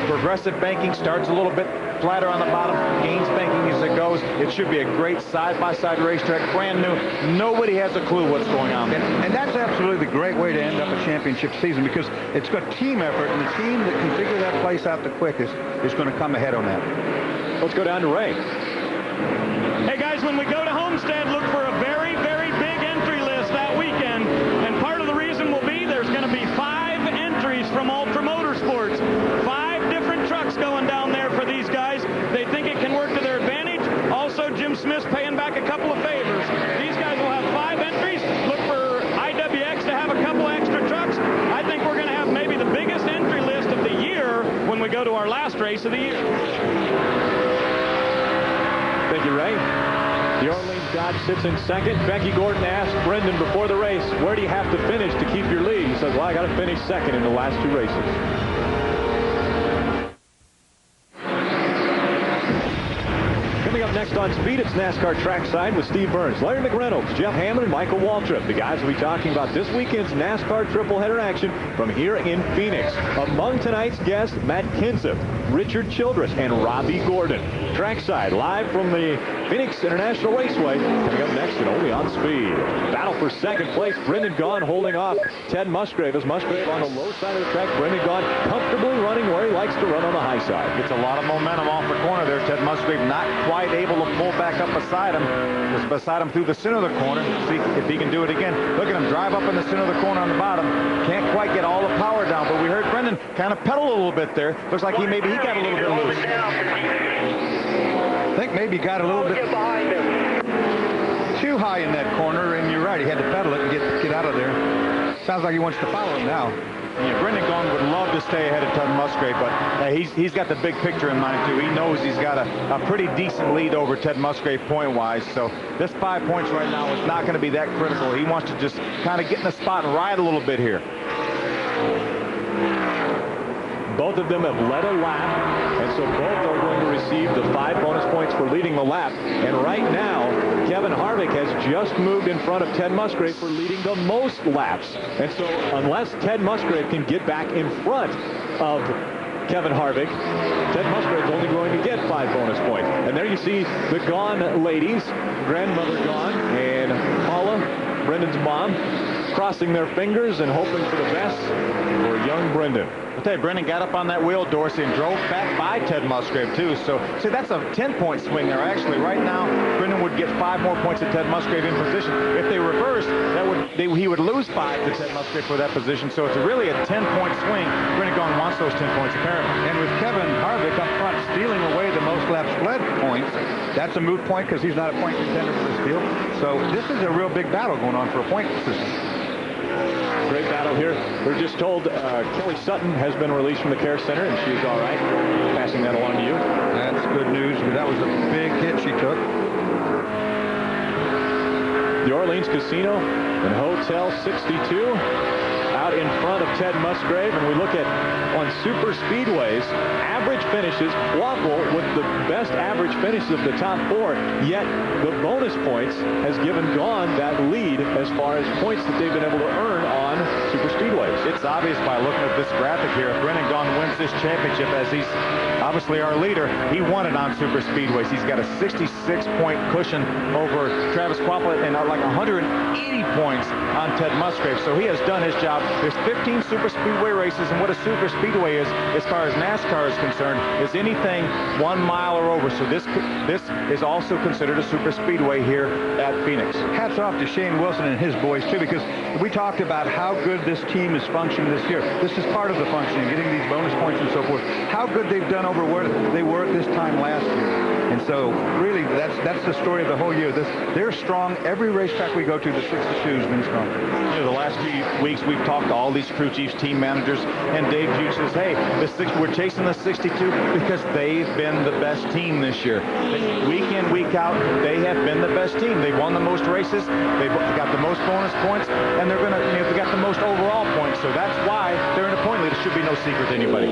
progressive banking. Starts a little bit flatter on the bottom, gains banking as it goes. It should be a great side-by-side racetrack, brand new. Nobody has a clue what's going on. And that's absolutely the great way to end up a championship season, because it's got team effort, and the team that can figure that place out the quickest is going to come ahead on that. Let's go down to Ray. Hey guys, when we go to Homestead, look for a very, very big entry list that weekend. And part of the reason will be there's going to be 5 entries from Ultra Motorsports. 5 different trucks going down there for these guys. They think it can work to their advantage. Also, Jim Smith's paying back a couple of favors. These guys will have 5 entries. Look for IWX to have a couple extra trucks. I think we're going to have maybe the biggest entry list of the year when we go to our last race of the year. Thank you, Ray. The Orleans Dodge sits in second. Becky Gordon asked Brendan before the race, where do you have to finish to keep your lead? He says, well, I got to finish second in the last 2 races. Coming up next on Speed, it's NASCAR Trackside with Steve Burns, Larry McReynolds, Jeff Hammond, and Michael Waltrip. The guys will be talking about this weekend's NASCAR tripleheader action from here in Phoenix. Among tonight's guests, Matt Kenseth, Richard Childress, and Robbie Gordon. Trackside, live from the Phoenix International Raceway. Coming up next and only on Speed. Battle for second place. Brendan Gaughan holding off Ted Musgrave. As Musgrave on the low side of the track, Brendan Gaughan comfortably running where he likes to run on the high side. Gets a lot of momentum off the corner there. Ted Musgrave not quite able to pull back up beside him. Just beside him through the center of the corner. See if he can do it again. Look at him drive up in the center of the corner on the bottom. Can't quite get all the power down, but we heard Brendan kind of pedal a little bit there. Looks like maybe he got a little bit loose. I think maybe got a little bit too high in that corner, and you're right. He had to pedal it and get out of there. Sounds like he wants to follow him now. Yeah, Brendan Gaughan would love to stay ahead of Ted Musgrave, but he's got the big picture in mind, too. He knows he's got a pretty decent lead over Ted Musgrave point-wise, so this 5 points right now is not going to be that critical. He wants to just kind of get in the spot and ride a little bit here. Both of them have led a lap, and so both are going to receive the 5 bonus points for leading the lap. And right now, Kevin Harvick has just moved in front of Ted Musgrave for leading the most laps. And so unless Ted Musgrave can get back in front of Kevin Harvick, Ted Musgrave's only going to get 5 bonus points. And there you see the Gaughan ladies, grandmother Gaughan and Paula, Brendan's mom, crossing their fingers and hoping for the best for young Brendan. I'll tell you, Brendan got up on that wheel, Dorsey, and drove back by Ted Musgrave, too. So, see, that's a 10-point swing there, actually. Right now, Brendan would get 5 more points to Ted Musgrave in position. If they reversed, he would lose 5 to Ted Musgrave for that position. So it's really a 10-point swing. Brendan Gaughan wants those 10 points, apparently. And with Kevin Harvick up front stealing away the most laps led points, that's a moot point because he's not a point contender for this field. So this is a real big battle going on for a point system. Great battle here. We're just told Kelly Sutton has been released from the care center, and she is all right. Passing that along to you. That's good news, because that was a big hit she took. The Orleans Casino and Hotel 62 out in front of Ted Musgrave, and we look at on super speedways, average finishes, Waffle with the best average finishes of the top 4, yet the bonus points has given Gaughan that lead as far as points that they've been able to earn on super speedways. It's obvious by looking at this graphic here. If Brendan Gaughan wins this championship, as he's obviously our leader, he won it on super speedways. He's got a 66-point cushion over Travis Quapplet and like 180 points on Ted Musgrave. So he has done his job. There's 15 super speedway races, and what a super speedway is, as far as NASCAR is concerned, is anything 1 mile or over. So this is also considered a super speedway here at Phoenix. Hats off to Shane Wilson and his boys, too, because we talked about how good this team is functioning this year. This is part of the functioning, getting these bonus points and so forth. How good they've done over where they were at this time last year. And so, really, that's the story of the whole year. They're strong. Every racetrack we go to, the 62's been strong. You know, the last few weeks we've talked talked to all these crew chiefs, team managers, and Dave Hughes says, hey, we're chasing the 62 because they've been the best team this year. Week in, week out, they have been the best team. They've won the most races, they've got the most bonus points, and they're going to, they got the most overall points. So that's why they're in a point lead. It should be no secret to anybody.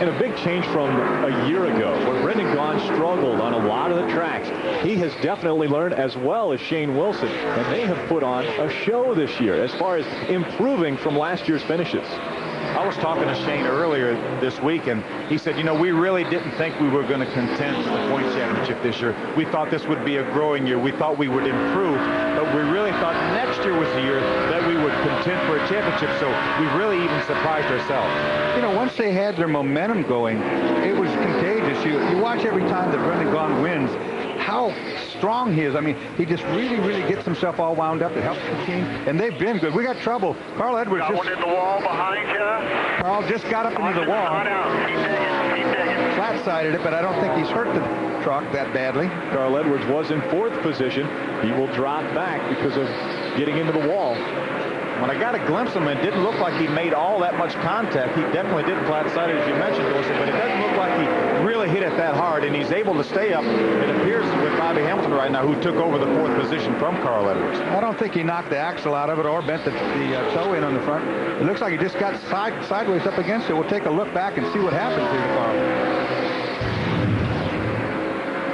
And a big change from a year ago where Brendan Gaughan struggled on a lot of the tracks. He has definitely learned, as well as Shane Wilson, and they have put on a show this year as far as improving from last year's finishes. I was talking to Shane earlier this week, and he said, we really didn't think we were going to contend for the point championship this year. We thought this would be a growing year. We thought we would improve, but we really thought next year was the year that we would contend for a championship, so we really even surprised ourselves. Once they had their momentum going, it was contagious. You watch every time that Brendan Gaughan wins, how strong he is. I mean, he just really gets himself all wound up. It helps the team, and they've been good. We got trouble. Carl Edwards got one in the wall behind you. Carl just got up into the wall. Flat-sided it, but I don't think he's hurt the truck that badly. Carl Edwards was in 4th position. He will drop back because of getting into the wall. When I got a glimpse of him, it didn't look like he made all that much contact. He definitely did flat-sided, as you mentioned, Dorsey, but it doesn't look like he really hit it that hard, and he's able to stay up. It appears with Bobby Hamilton right now, who took over the 4th position from Carl Edwards. I don't think he knocked the axle out of it or bent the toe in on the front. It looks like he just got sideways up against it. We'll take a look back and see what happens here to Carl.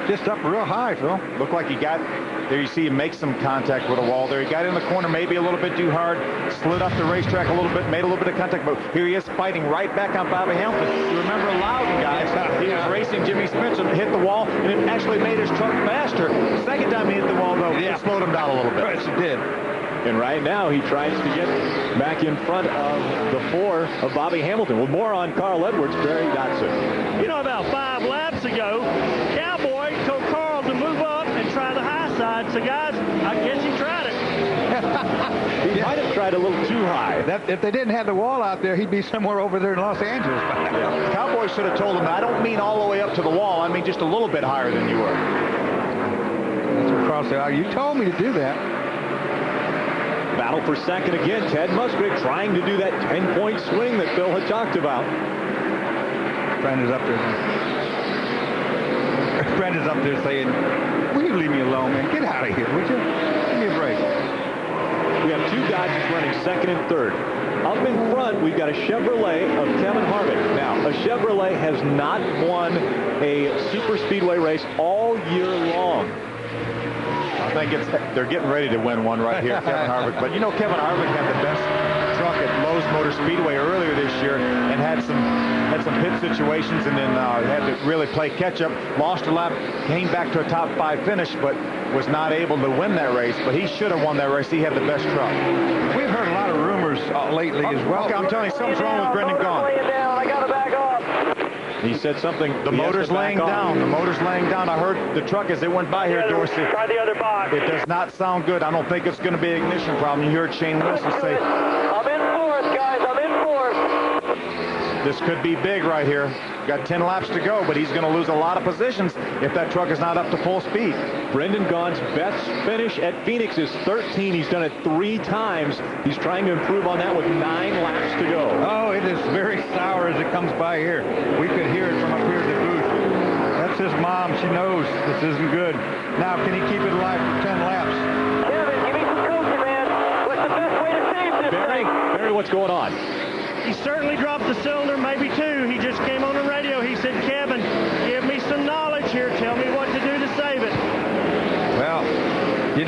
Just up real high, Phil. Looked like he got... There you see him make some contact with a wall there. He got in the corner maybe a little bit too hard, slid up the racetrack a little bit, made a little bit of contact, but here he is fighting right back on Bobby Hamilton. You remember Loudon, guys, he was racing Jimmy Smith and hit the wall, and it actually made his truck faster. The second time he hit the wall, though, it slowed him down a little bit. Yes, it did. And right now, he tries to get back in front of the 4 of Bobby Hamilton. Well, more on Carl Edwards, Barry Dotson. About 5 laps ago, Cowboy told Carl to move up and try the high side. So, guys, I guess he tried it. He might have tried a little too high. If they didn't have the wall out there, he'd be somewhere over there in Los Angeles. Yeah. Cowboy should have told him, I don't mean all the way up to the wall. I mean just a little bit higher than you were. That's what Carl said. You told me to do that. Battle for second again. Ted Musgrave trying to do that 10-point swing that Phil had talked about. Brendan's up there. Brendan's up there saying, will you leave me alone, man? Get out of here, would you? Give me a break. We have 2 Dodges running second and third. Up in front, we've got a Chevrolet of Kevin Harvick. Now, a Chevrolet has not won a super speedway race all year long. I think they're getting ready to win one right here, Kevin Harvick. But Kevin Harvick had the best truck at Lowe's Motor Speedway earlier this year and had some pit situations, and then had to really play catch-up. Lost a lap, came back to a top 5 finish, but was not able to win that race. But he should have won that race. He had the best truck. We've heard a lot of rumors lately as well. Okay, I'm telling you, something's wrong with Brendan Gaughan. I got to back off. He said something. The motor's laying down. The motor's laying down. I heard the truck as it went by here, Dorsey. Try the other box. It does not sound good. I don't think it's going to be an ignition problem. You heard Shane Wilson say, I'm in 4th, guys. I'm in 4th. this could be big right here. Got 10 laps to go, but he's going to lose a lot of positions if that truck is not up to full speed. Brendan Gaughan's best finish at Phoenix is 13. He's done it 3 times. He's trying to improve on that with 9 laps to go. Oh, it is very sour as it comes by here. We could hear it from up here at the booth. That's his mom. She knows this isn't good. Now, can he keep it alive for 10 laps? Kevin, give me some coaching, man. What's the best way to save this thing? Barry, what's going on? He certainly dropped the cylinder, maybe 2. He just came on the radio. He said, Kevin, give me some knowledge here. Tell me what to do to save it. Well,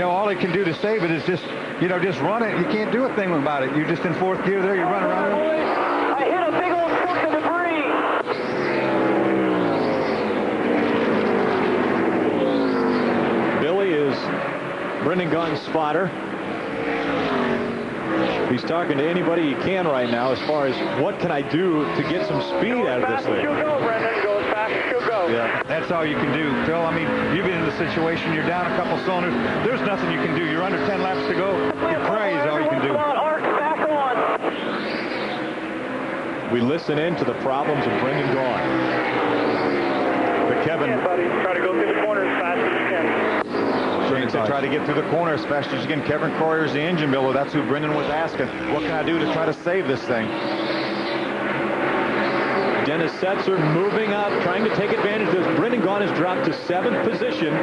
all he can do to save it is just run it. You can't do a thing about it. You're just in 4th gear there. You run around it. I hit a big old chunk of debris. Billy is Brendan Gaughan's spotter. He's talking to anybody he can right now as far as what can I do to get some speed out of this thing. She'll go, Brendan. Go as fast as she'll go. Yeah, that's all you can do, Phil. I mean, you've been in the situation. You're down a couple cylinders. There's nothing you can do. You're under 10 laps to go. You pray is all you can do. Arc back on. We listen in to the problems of Brendan Gaughan. But Kevin, buddy, try to go through the corner as fast as you can. opportunity to try to get through the corner as fast as you can. Kevin Croyer's the engine builder. That's who Brendan was asking. What can I do to try to save this thing? Dennis Setzer moving up, trying to take advantage of this. Brendan Gaughan has dropped to 7th position.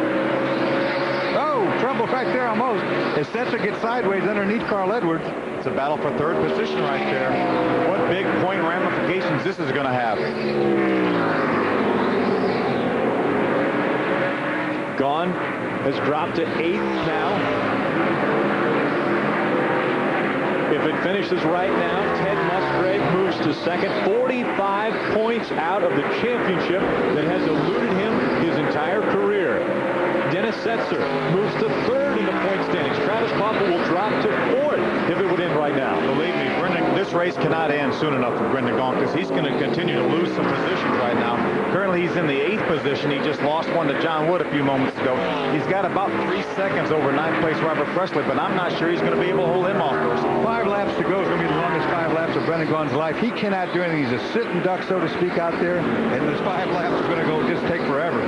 Oh, trouble right there almost. As Setzer gets sideways underneath Carl Edwards. It's a battle for 3rd position right there. What big point ramifications this is going to have. Gaughan has dropped to 8th now. If it finishes right now, Ted Musgrave moves to 2nd, 45 points out of the championship that has eluded him his entire career. Dennis Setzer moves to 3rd in the point standings. Travis Poppel will drop to 4th if it would end right now. Believe me, Brendan, this race cannot end soon enough for Brendan Gaughan because he's going to continue to lose some positions right now. Currently, he's in the 8th position. He just lost one to John Wood a few moments ago. He's got about 3 seconds over 9th place Robert Presley, but I'm not sure he's going to be able to hold him off course. 5 laps to go is going to be the longest 5 laps of Brendan Gaughan's life. He cannot do anything. He's a sitting duck, so to speak, out there, and those 5 laps are going to go just take forever.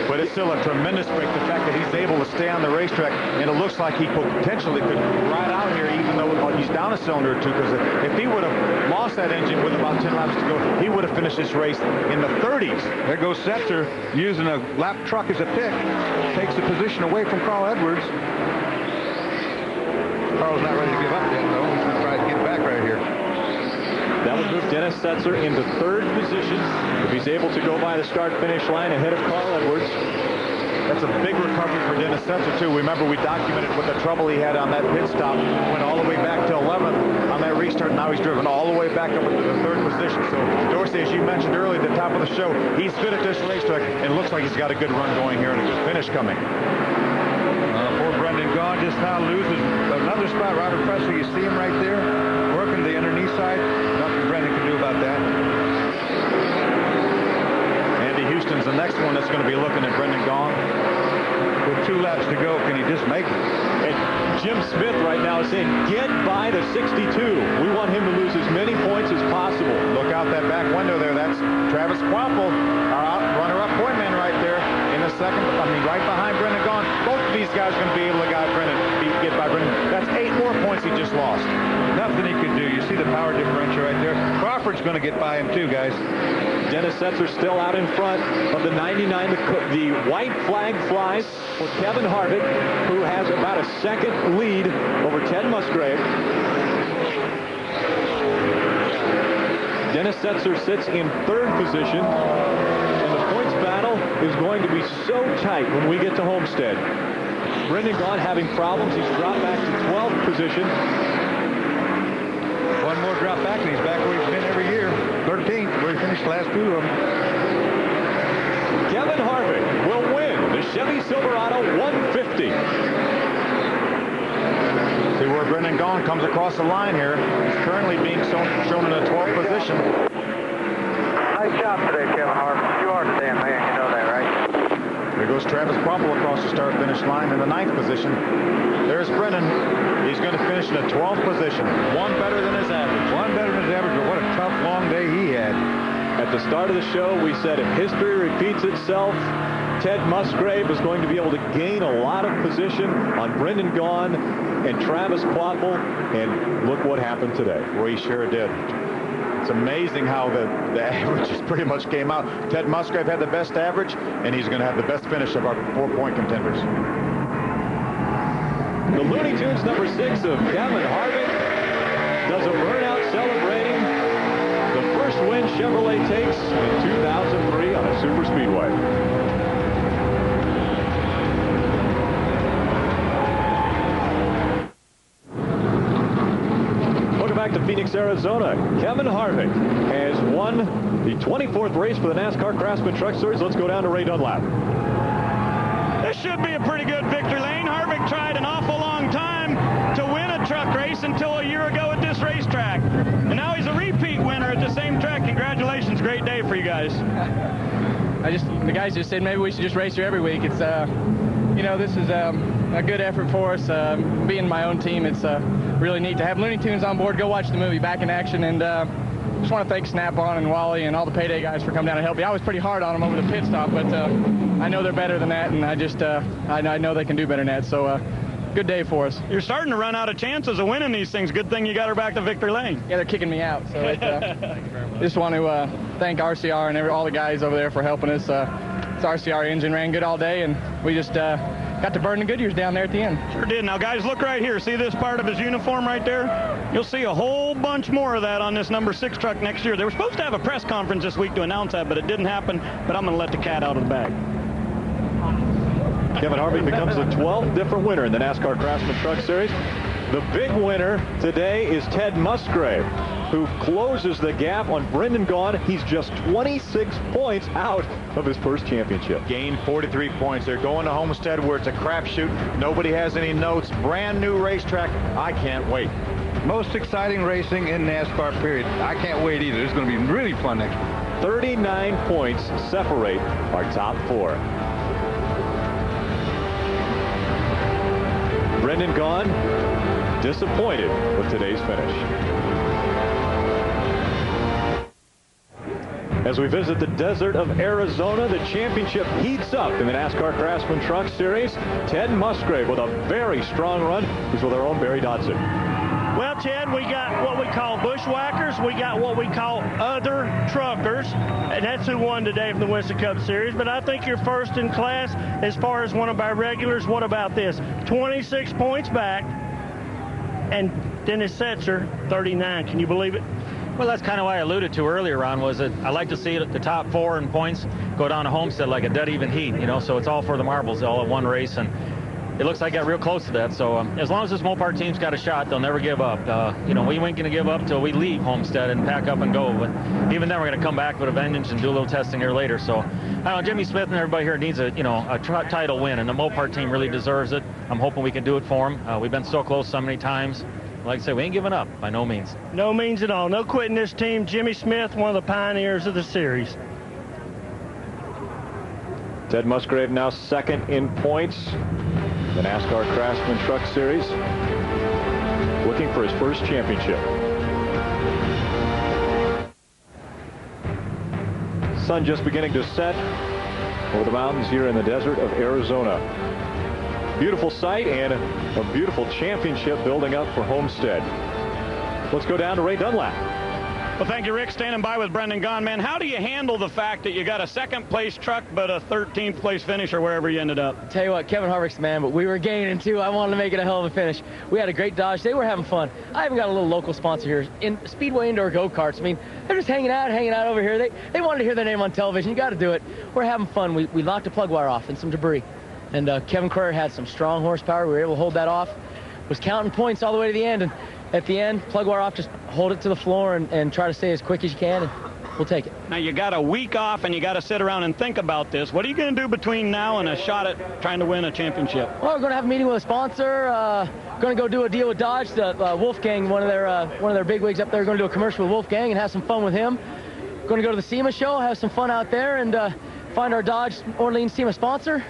But it's still a tremendous break, the fact that he's able to stay on the racetrack, and it looks like he potentially could ride out here even though he's down a cylinder or two, because if he would have lost that engine with about 10 laps to go, he would have finished this race in the 30s. There goes Setzer using a lap truck as a pick. Takes the position away from Carl Edwards. Carl's not ready to give up yet, though. He's going to try to get back right here. That would move Dennis Setzer into 3rd position if he's able to go by the start-finish line ahead of Carl Edwards. That's a big recovery for Dennis Setzer, too. Remember, we documented what the trouble he had on that pit stop. Went all the way back to 11th on that restart. Now he's driven all the way back up into the 3rd position. So, Dorsey, as you mentioned earlier at the top of the show, he's good at this racetrack and looks like he's got a good run going here and a good finish coming. Poor Brendan Gaughan just now loses another spot. Robert Presley, you see him right there, working the underneath side. Nothing Brendan can do about that. Andy Houston's the next one that's going to be looking at Brendan Gaughan. With 2 laps to go, can he just make it? And Jim Smith right now is saying, get by the 62. We want him to lose as many points as possible. Look out that back window there. That's Travis Quapple, our runner-up point man right there in the 2nd. Right behind Brendan Gaughan. Both of these guys are going to be able to get by Brendan. That's 8 more points he just lost. Nothing he could do. You see the power differential right there. Crawford's going to get by him too, guys. Dennis Setzer still out in front of the 99. The white flag flies for Kevin Harvick, who has about a 2nd lead over Ted Musgrave. Dennis Setzer sits in 3rd position. And the points battle is going to be so tight when we get to Homestead. Brendan Gaughan having problems. He's dropped back to 12th position. One more drop back, and he's back where he's been every year. 13th, where he finished the last 2 of them. Kevin Harvick will win the Chevy Silverado 150. See where Brendan Gaughan comes across the line here. He's currently being shown in a 12th position. Nice job today, Kevin Harvick. You are the damn man, you know that, right? There goes Travis Quapple across the start-finish line in the 9th position. There's Brendan. He's going to finish in a 12th position. One better than his average. One better than his average, but what a tough, long day he had. At the start of the show, we said if history repeats itself, Ted Musgrave is going to be able to gain a lot of position on Brendan Gaughan and Travis Quapple, and look what happened today. We sure did. It's amazing how the averages pretty much came out. Ted Musgrave had the best average, and he's going to have the best finish of our 4-point contenders. The Looney Tunes number 6 of Kevin Harvick does a burnout celebrating the first win Chevrolet takes in 2003 on a super speedway. Welcome back to Phoenix, Arizona. Kevin Harvick has won the 24th race for the NASCAR Craftsman Truck Series. Let's go down to Ray Dunlap. This should be a pretty good victory lane. Harvick tried an awful long time to win a truck race until a year ago at this racetrack. And now he's a repeat winner at the same track. Congratulations. Great day for you guys. The guys just said maybe we should just race here every week. It's, you know, this is a good effort for us. Being my own team, it's really neat to have Looney Tunes on board. Go watch the movie Back in Action, and just want to thank Snap-on and Wally and all the payday guys for coming down and helping me. I was pretty hard on them over the pit stop, but I know they're better than that, and I know they can do better than that. So good day for us. You're starting to run out of chances of winning these things. Good thing you got her back to victory lane. Yeah, they're kicking me out. So just want to thank RCR and all the guys over there for helping us. This RCR engine ran good all day, and we just got to burn the Goodyears down there at the end. Sure did. Now, guys, look right here. See this part of his uniform right there? You'll see a whole bunch more of that on this number 6 truck next year. They were supposed to have a press conference this week to announce that, but it didn't happen. But I'm going to let the cat out of the bag. Kevin Harvick becomes the 12th different winner in the NASCAR Craftsman Truck Series. The big winner today is Ted Musgrave, who closes the gap on Brendan Gaughan. He's just 26 points out of his first championship. Gained 43 points. They're going to Homestead where it's a crapshoot. Nobody has any notes. Brand new racetrack. I can't wait. Most exciting racing in NASCAR, period. I can't wait either. It's going to be really fun next week. 39 points separate our top 4. Brendan Gaughan disappointed with today's finish. As we visit the desert of Arizona, the championship heats up in the NASCAR Craftsman Truck Series. Ted Musgrave with a very strong run. He's with our own Barry Dodson. Well, Ted, we got what we call bushwhackers. We got what we call other truckers, and that's who won today from the Winston Cup Series. But I think you're first in class as far as one of our regulars. What about this? 26 points back, and Dennis Setzer, 39. Can you believe it? Well, that's kind of why I alluded to earlier, Ron, was that I like to see the top 4 in points go down to Homestead like a dead even heat, so it's all for the marbles, all in one race, and it looks like I got real close to that. So as long as this Mopar team's got a shot, they'll never give up. We ain't going to give up till we leave Homestead and pack up and go. But even then, we're going to come back with a vengeance and do a little testing here later. So I don't know, Jimmy Smith and everybody here needs a title win, and the Mopar team really deserves it. I'm hoping we can do it for them. We've been so close so many times. Like I say, we ain't giving up by no means. No means at all. No quitting this team. Jimmy Smith, one of the pioneers of the series. Ted Musgrave now second in points. The NASCAR Craftsman Truck Series, looking for his first championship. Sun just beginning to set over the mountains here in the desert of Arizona. Beautiful sight and a beautiful championship building up for Homestead. Let's go down to Ray Dunlap. Well, thank you, Rick. Standing by with Brendan Gaughan. Man, how do you handle the fact that you got a second-place truck but a 13th place finish or wherever you ended up? Tell you what, Kevin Harvick's the man, but we were gaining too. I wanted to make it a hell of a finish. We had a great Dodge. They were having fun. I even got a little local sponsor here in Speedway Indoor Go-Karts. I mean, they're just hanging out over here. They wanted to hear their name on television. You got to do it. We're having fun. We knocked a plug wire off and some debris. And Kevin Carrera had some strong horsepower. We were able to hold that off. Was counting points all the way to the end. And at the end, plug wire off, just hold it to the floor and try to stay as quick as you can, and we'll take it. Now, you got a week off, and you got to sit around and think about this. What are you going to do between now and a shot at trying to win a championship? Well, we're going to have a meeting with a sponsor. Going to go do a deal with Dodge. Wolfgang, one of their bigwigs up there, going to do a commercial with Wolfgang and have some fun with him. Going to go to the SEMA show, have some fun out there, and find our Dodge Orleans SEMA sponsor.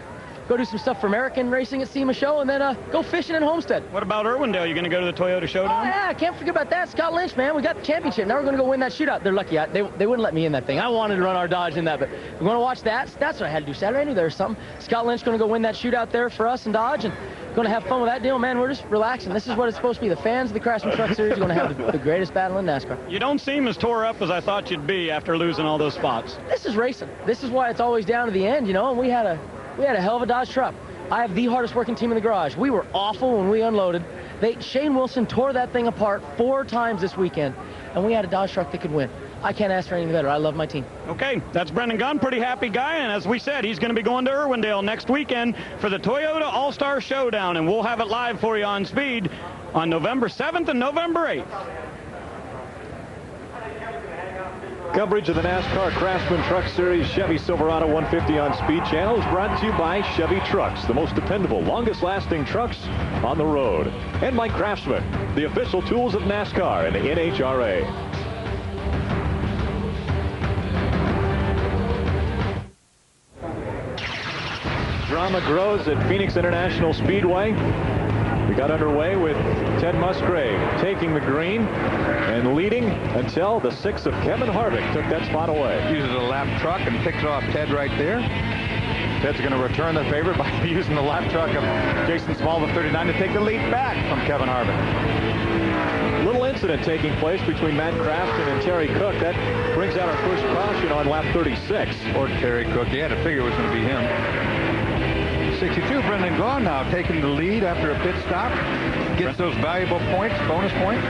Go do some stuff for American racing at SEMA show, and then go fishing in Homestead. What about Irwindale? You going to go to the Toyota Showdown? Oh, yeah, I can't forget about that. Scott Lynch, man, we got the championship. Now we're going to go win that shootout. They're lucky. They wouldn't let me in that thing. I wanted to run our Dodge in that, but we're going to watch that. That's what I had to do Saturday. I knew there was something. Scott Lynch going to go win that shootout there for us and Dodge, and going to have fun with that deal. Man, we're just relaxing. This is what it's supposed to be. The fans of the Craftsman Truck Series are going to have the greatest battle in NASCAR. You don't seem as tore up as I thought you'd be after losing all those spots. This is racing. This is why it's always down to the end, and we had a hell of a Dodge truck. I have the hardest working team in the garage. We were awful when we unloaded. Shane Wilson tore that thing apart 4 times this weekend, and we had a Dodge truck that could win. I can't ask for anything better. I love my team. Okay, that's Brendan Gaughan, pretty happy guy, and as we said, he's going to be going to Irwindale next weekend for the Toyota All-Star Showdown, and we'll have it live for you on Speed on November 7th and November 8th. Coverage of the NASCAR Craftsman Truck Series Chevy Silverado 150 on Speed Channel is brought to you by Chevy Trucks, the most dependable, longest-lasting trucks on the road. And Mike Craftsman, the official tools of NASCAR and the NHRA. Drama grows at Phoenix International Speedway. We got underway with Ted Musgrave taking the green and leading until the 6 of Kevin Harvick took that spot away. Uses a lap truck and picks off Ted right there. Ted's going to return the favor by using the lap truck of Jason Small, the 39, to take the lead back from Kevin Harvick. Little incident taking place between Matt Craftsman and Terry Cook. That brings out our first caution on lap 36. Or Terry Cook. You had to figure it was going to be him. 62, Brendan Gaughan now taking the lead after a pit stop. Gets those valuable points, bonus points.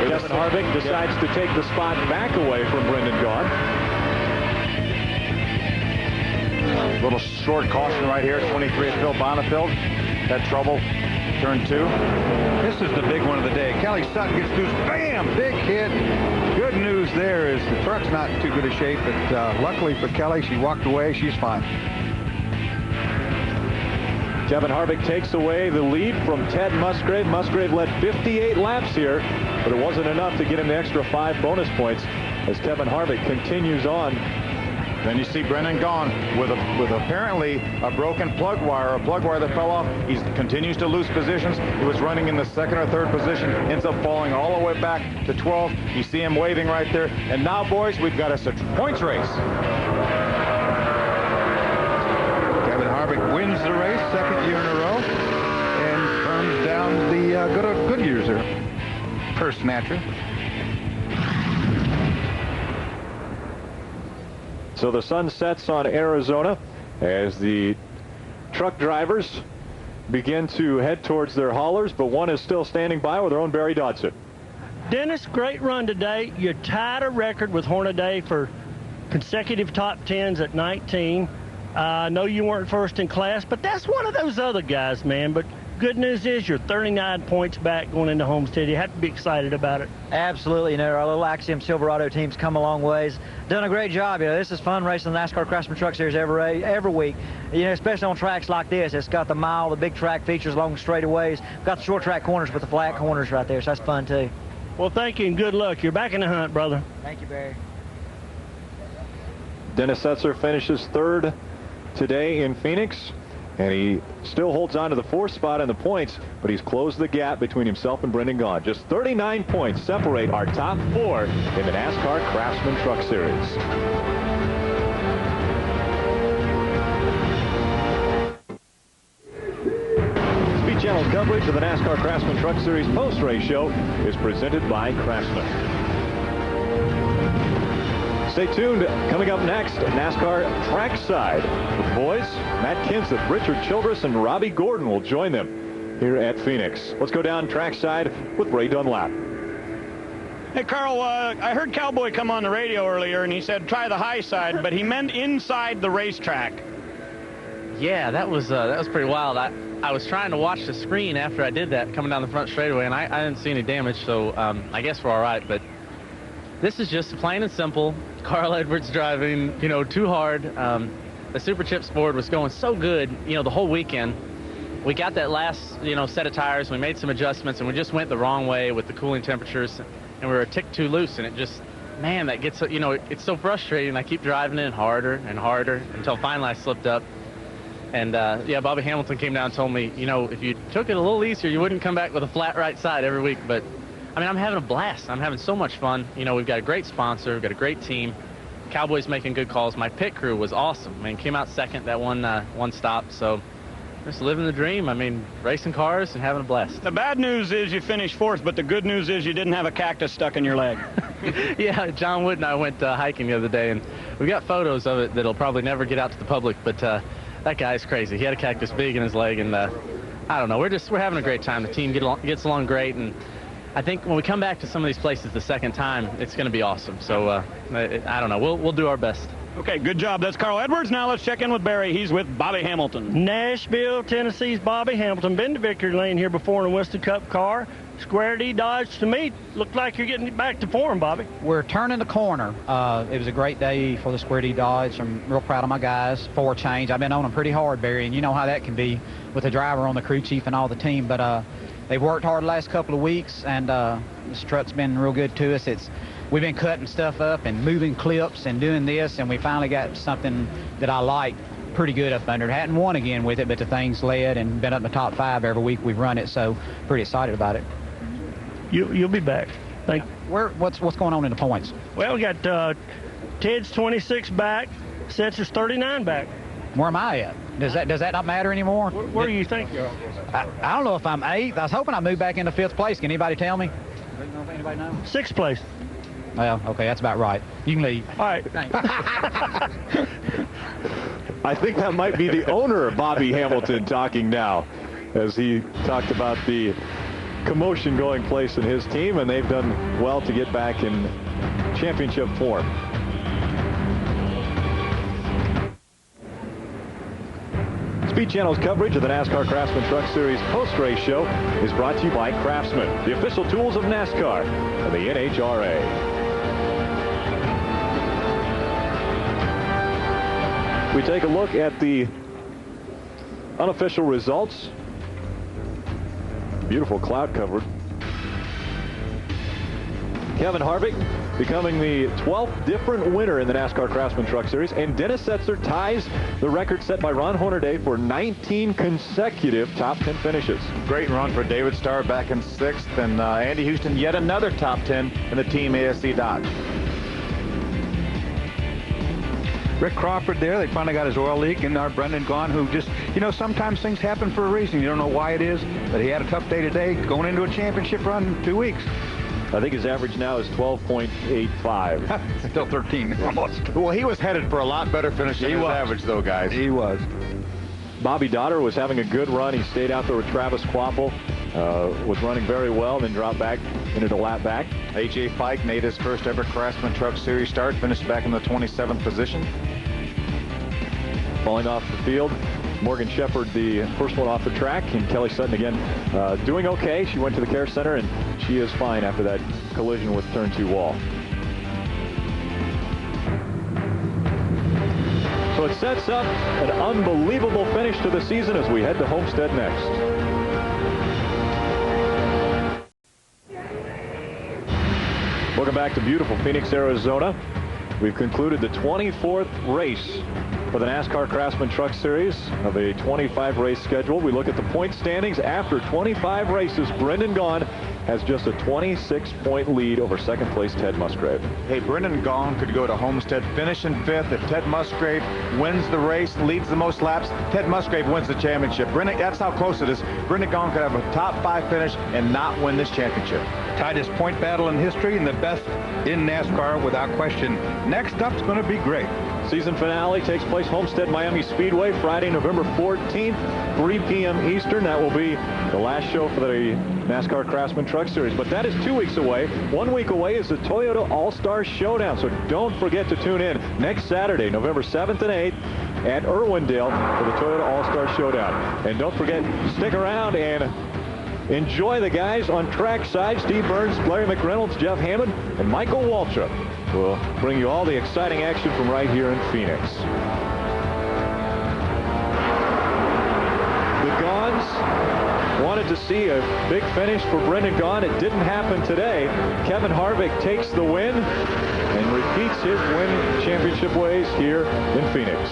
Kevin Harvick decides to take the spot back away from Brendan Gaughan. Little short caution right here, 23 at Phil Bonnefeld. Had trouble, turn 2. This is the big one of the day. Kelly Sutton gets loose, bam, big hit. Good news there is the truck's not in too good a shape, but luckily for Kelly, she walked away, she's fine. Kevin Harvick takes away the lead from Ted Musgrave. Musgrave led 58 laps here, but it wasn't enough to get him the extra 5 bonus points as Kevin Harvick continues on. Then you see Brendan Gaughan with apparently a broken plug wire that fell off. He continues to lose positions. He was running in the 2nd or 3rd position, ends up falling all the way back to 12th. You see him waving right there. And now, boys, we've got a points race. Kevin Harvick wins the race, 2nd year in a row, and turns down the good years there. Purse snatcher. So the sun sets on Arizona as the truck drivers begin to head towards their haulers, but one is still standing by with their own Barry Dodson. Dennis, great run today. You tied a record with Hornaday for consecutive top 10s at 19. I know you weren't first in class, but that's one of those other guys, man. But good news is you're 39 points back going into Homestead. You have to be excited about it. Absolutely. You know, our little Axiom Silverado team's come a long ways. Done a great job. You know, this is fun racing the NASCAR Craftsman Truck Series every week. You know, especially on tracks like this. It's got the mile, the big track features, long straightaways. Got the short track corners with the flat corners right there, so that's fun too. Well, thank you and good luck. You're back in the hunt, brother. Thank you, Barry. Dennis Setzer finishes 3rd today in Phoenix, and he still holds on to the 4th spot in the points, but he's closed the gap between himself and Brendan Gaughan. Just 39 points separate our top 4 in the NASCAR Craftsman Truck Series. Speed Channel's coverage of the NASCAR Craftsman Truck Series post-race show is presented by Craftsman. Stay tuned. Coming up next, NASCAR Trackside. The boys, Matt Kenseth, Richard Childress, and Robbie Gordon will join them here at Phoenix. Let's go down trackside with Ray Dunlap. Hey, Carl, I heard Cowboy come on the radio earlier, and he said try the high side, but he meant inside the racetrack. Yeah, that was pretty wild. I was trying to watch the screen after I did that coming down the front straightaway, and I didn't see any damage, so I guess we're all right. But this is just plain and simple. Carl Edwards driving, you know, too hard. The Super Chips board was going so good, you know, the whole weekend. We got that last, you know, set of tires. We made some adjustments, and we just went the wrong way with the cooling temperatures, and we were a tick too loose, and it just, man, that gets, you know, it's so frustrating. I keep driving in harder and harder until finally I slipped up. And, yeah, Bobby Hamilton came down and told me, you know, if you took it a little easier, you wouldn't come back with a flat right side every week. But, I mean, I'm having a blast. I'm having so much fun. You know, we've got a great sponsor. We've got a great team. Cowboys making good calls. My pit crew was awesome. I mean, came out second that one stop. So just living the dream. I mean, racing cars and having a blast. The bad news is you finished 4th, but the good news is you didn't have a cactus stuck in your leg. Yeah, John Wood and I went hiking the other day, and we got photos of it that'll probably never get out to the public, but that guy's crazy. He had a cactus big in his leg, and I don't know. We're having a great time. The team gets along great, and I think when we come back to some of these places the second time, it's going to be awesome. So I don't know. We'll do our best. Okay, good job. That's Carl Edwards. Now let's check in with Barry. He's with Bobby Hamilton. Nashville, Tennessee's Bobby Hamilton. Been to victory lane here before in a Winston Cup car. Square D Dodge, to me, looked like you're getting back to form, Bobby. We're turning the corner. It was a great day for the Square D Dodge. I'm real proud of my guys. 4 change. I've been on them pretty hard, Barry, and you know how that can be with the driver on the crew chief and all the team. But they've worked hard the last couple of weeks, and this truck's been real good to us. We've been cutting stuff up and moving clips and doing this, and we finally got something that I like. pretty good up under it. Hadn't won again with it, but the thing's led and been up in the top 5 every week we've run it, so pretty excited about it. You'll be back. Thank you. What's going on in the points? Well, we got Ted's 26 back, Setzer's 39 back. Where am I at? Does that not matter anymore? Where do you think you are? I don't know if I'm 8th. I was hoping I moved back into 5th place. Can anybody tell me? Anybody know? 6th place. Well, okay, that's about right. You can leave. All right. Thanks. I think that might be the owner, Bobby Hamilton, talking now, as he talked about the commotion going place in his team, and they've done well to get back in championship form. Speed Channel's coverage of the NASCAR Craftsman Truck Series post-race show is brought to you by Craftsman, the official tools of NASCAR and the NHRA. We take a look at the unofficial results. Beautiful cloud cover. Kevin Harvick becoming the 12th different winner in the NASCAR Craftsman Truck Series, and Dennis Setzer ties the record set by Ron Hornaday for 19 consecutive top 10 finishes. Great run for David Starr back in 6th, and Andy Houston yet another top 10 in the Team ASC Dodge. Rick Crawford there, they finally got his oil leak, and our Brendan Gaughan, who just, sometimes things happen for a reason. You don't know why it is, but he had a tough day today, going into a championship run in 2 weeks. I think his average now is 12.85. Still 13 almost. Well, he was headed for a lot better finish than his average, though, guys. He was. Bobby Dotter was having a good run. He stayed out there with Travis Quapple. Was running very well, then dropped back into the lap back. A.J. Fike made his first ever Craftsman Truck Series start, finished back in the 27th position. Falling off the field, Morgan Shepherd, the first one off the track, and Kelly Sutton again doing okay. She went to the care center, and she is fine after that collision with turn 2 wall. So it sets up an unbelievable finish to the season as we head to Homestead next. Welcome back to beautiful Phoenix, Arizona. We've concluded the 24th race for the NASCAR Craftsman Truck Series of a 25-race schedule. We look at the point standings. After 25 races, Brendan Gaughan has just a 26-point lead over second place Ted Musgrave. Hey, Brendan Gaughan could go to Homestead, finish in 5th. If Ted Musgrave wins the race, leads the most laps, Ted Musgrave wins the championship. That's how close it is. Brendan Gaughan could have a top 5 finish and not win this championship. Tightest point battle in history and the best in NASCAR without question. Next up's going to be great. Season finale takes place Homestead Miami Speedway Friday, November 14th, 3 p.m. Eastern. That will be the last show for the NASCAR Craftsman Truck Series. But that is 2 weeks away. 1 week away is the Toyota All-Star Showdown. So don't forget to tune in next Saturday, November 7th and 8th at Irwindale for the Toyota All-Star Showdown. And don't forget, stick around and enjoy the guys on trackside. Steve Burns, Larry McReynolds, Jeff Hammond, and Michael Waltrip will bring you all the exciting action from right here in Phoenix. The Gaughan's wanted to see a big finish for Brendan Gaughan. It didn't happen today. Kevin Harvick takes the win and repeats his win championship ways here in Phoenix.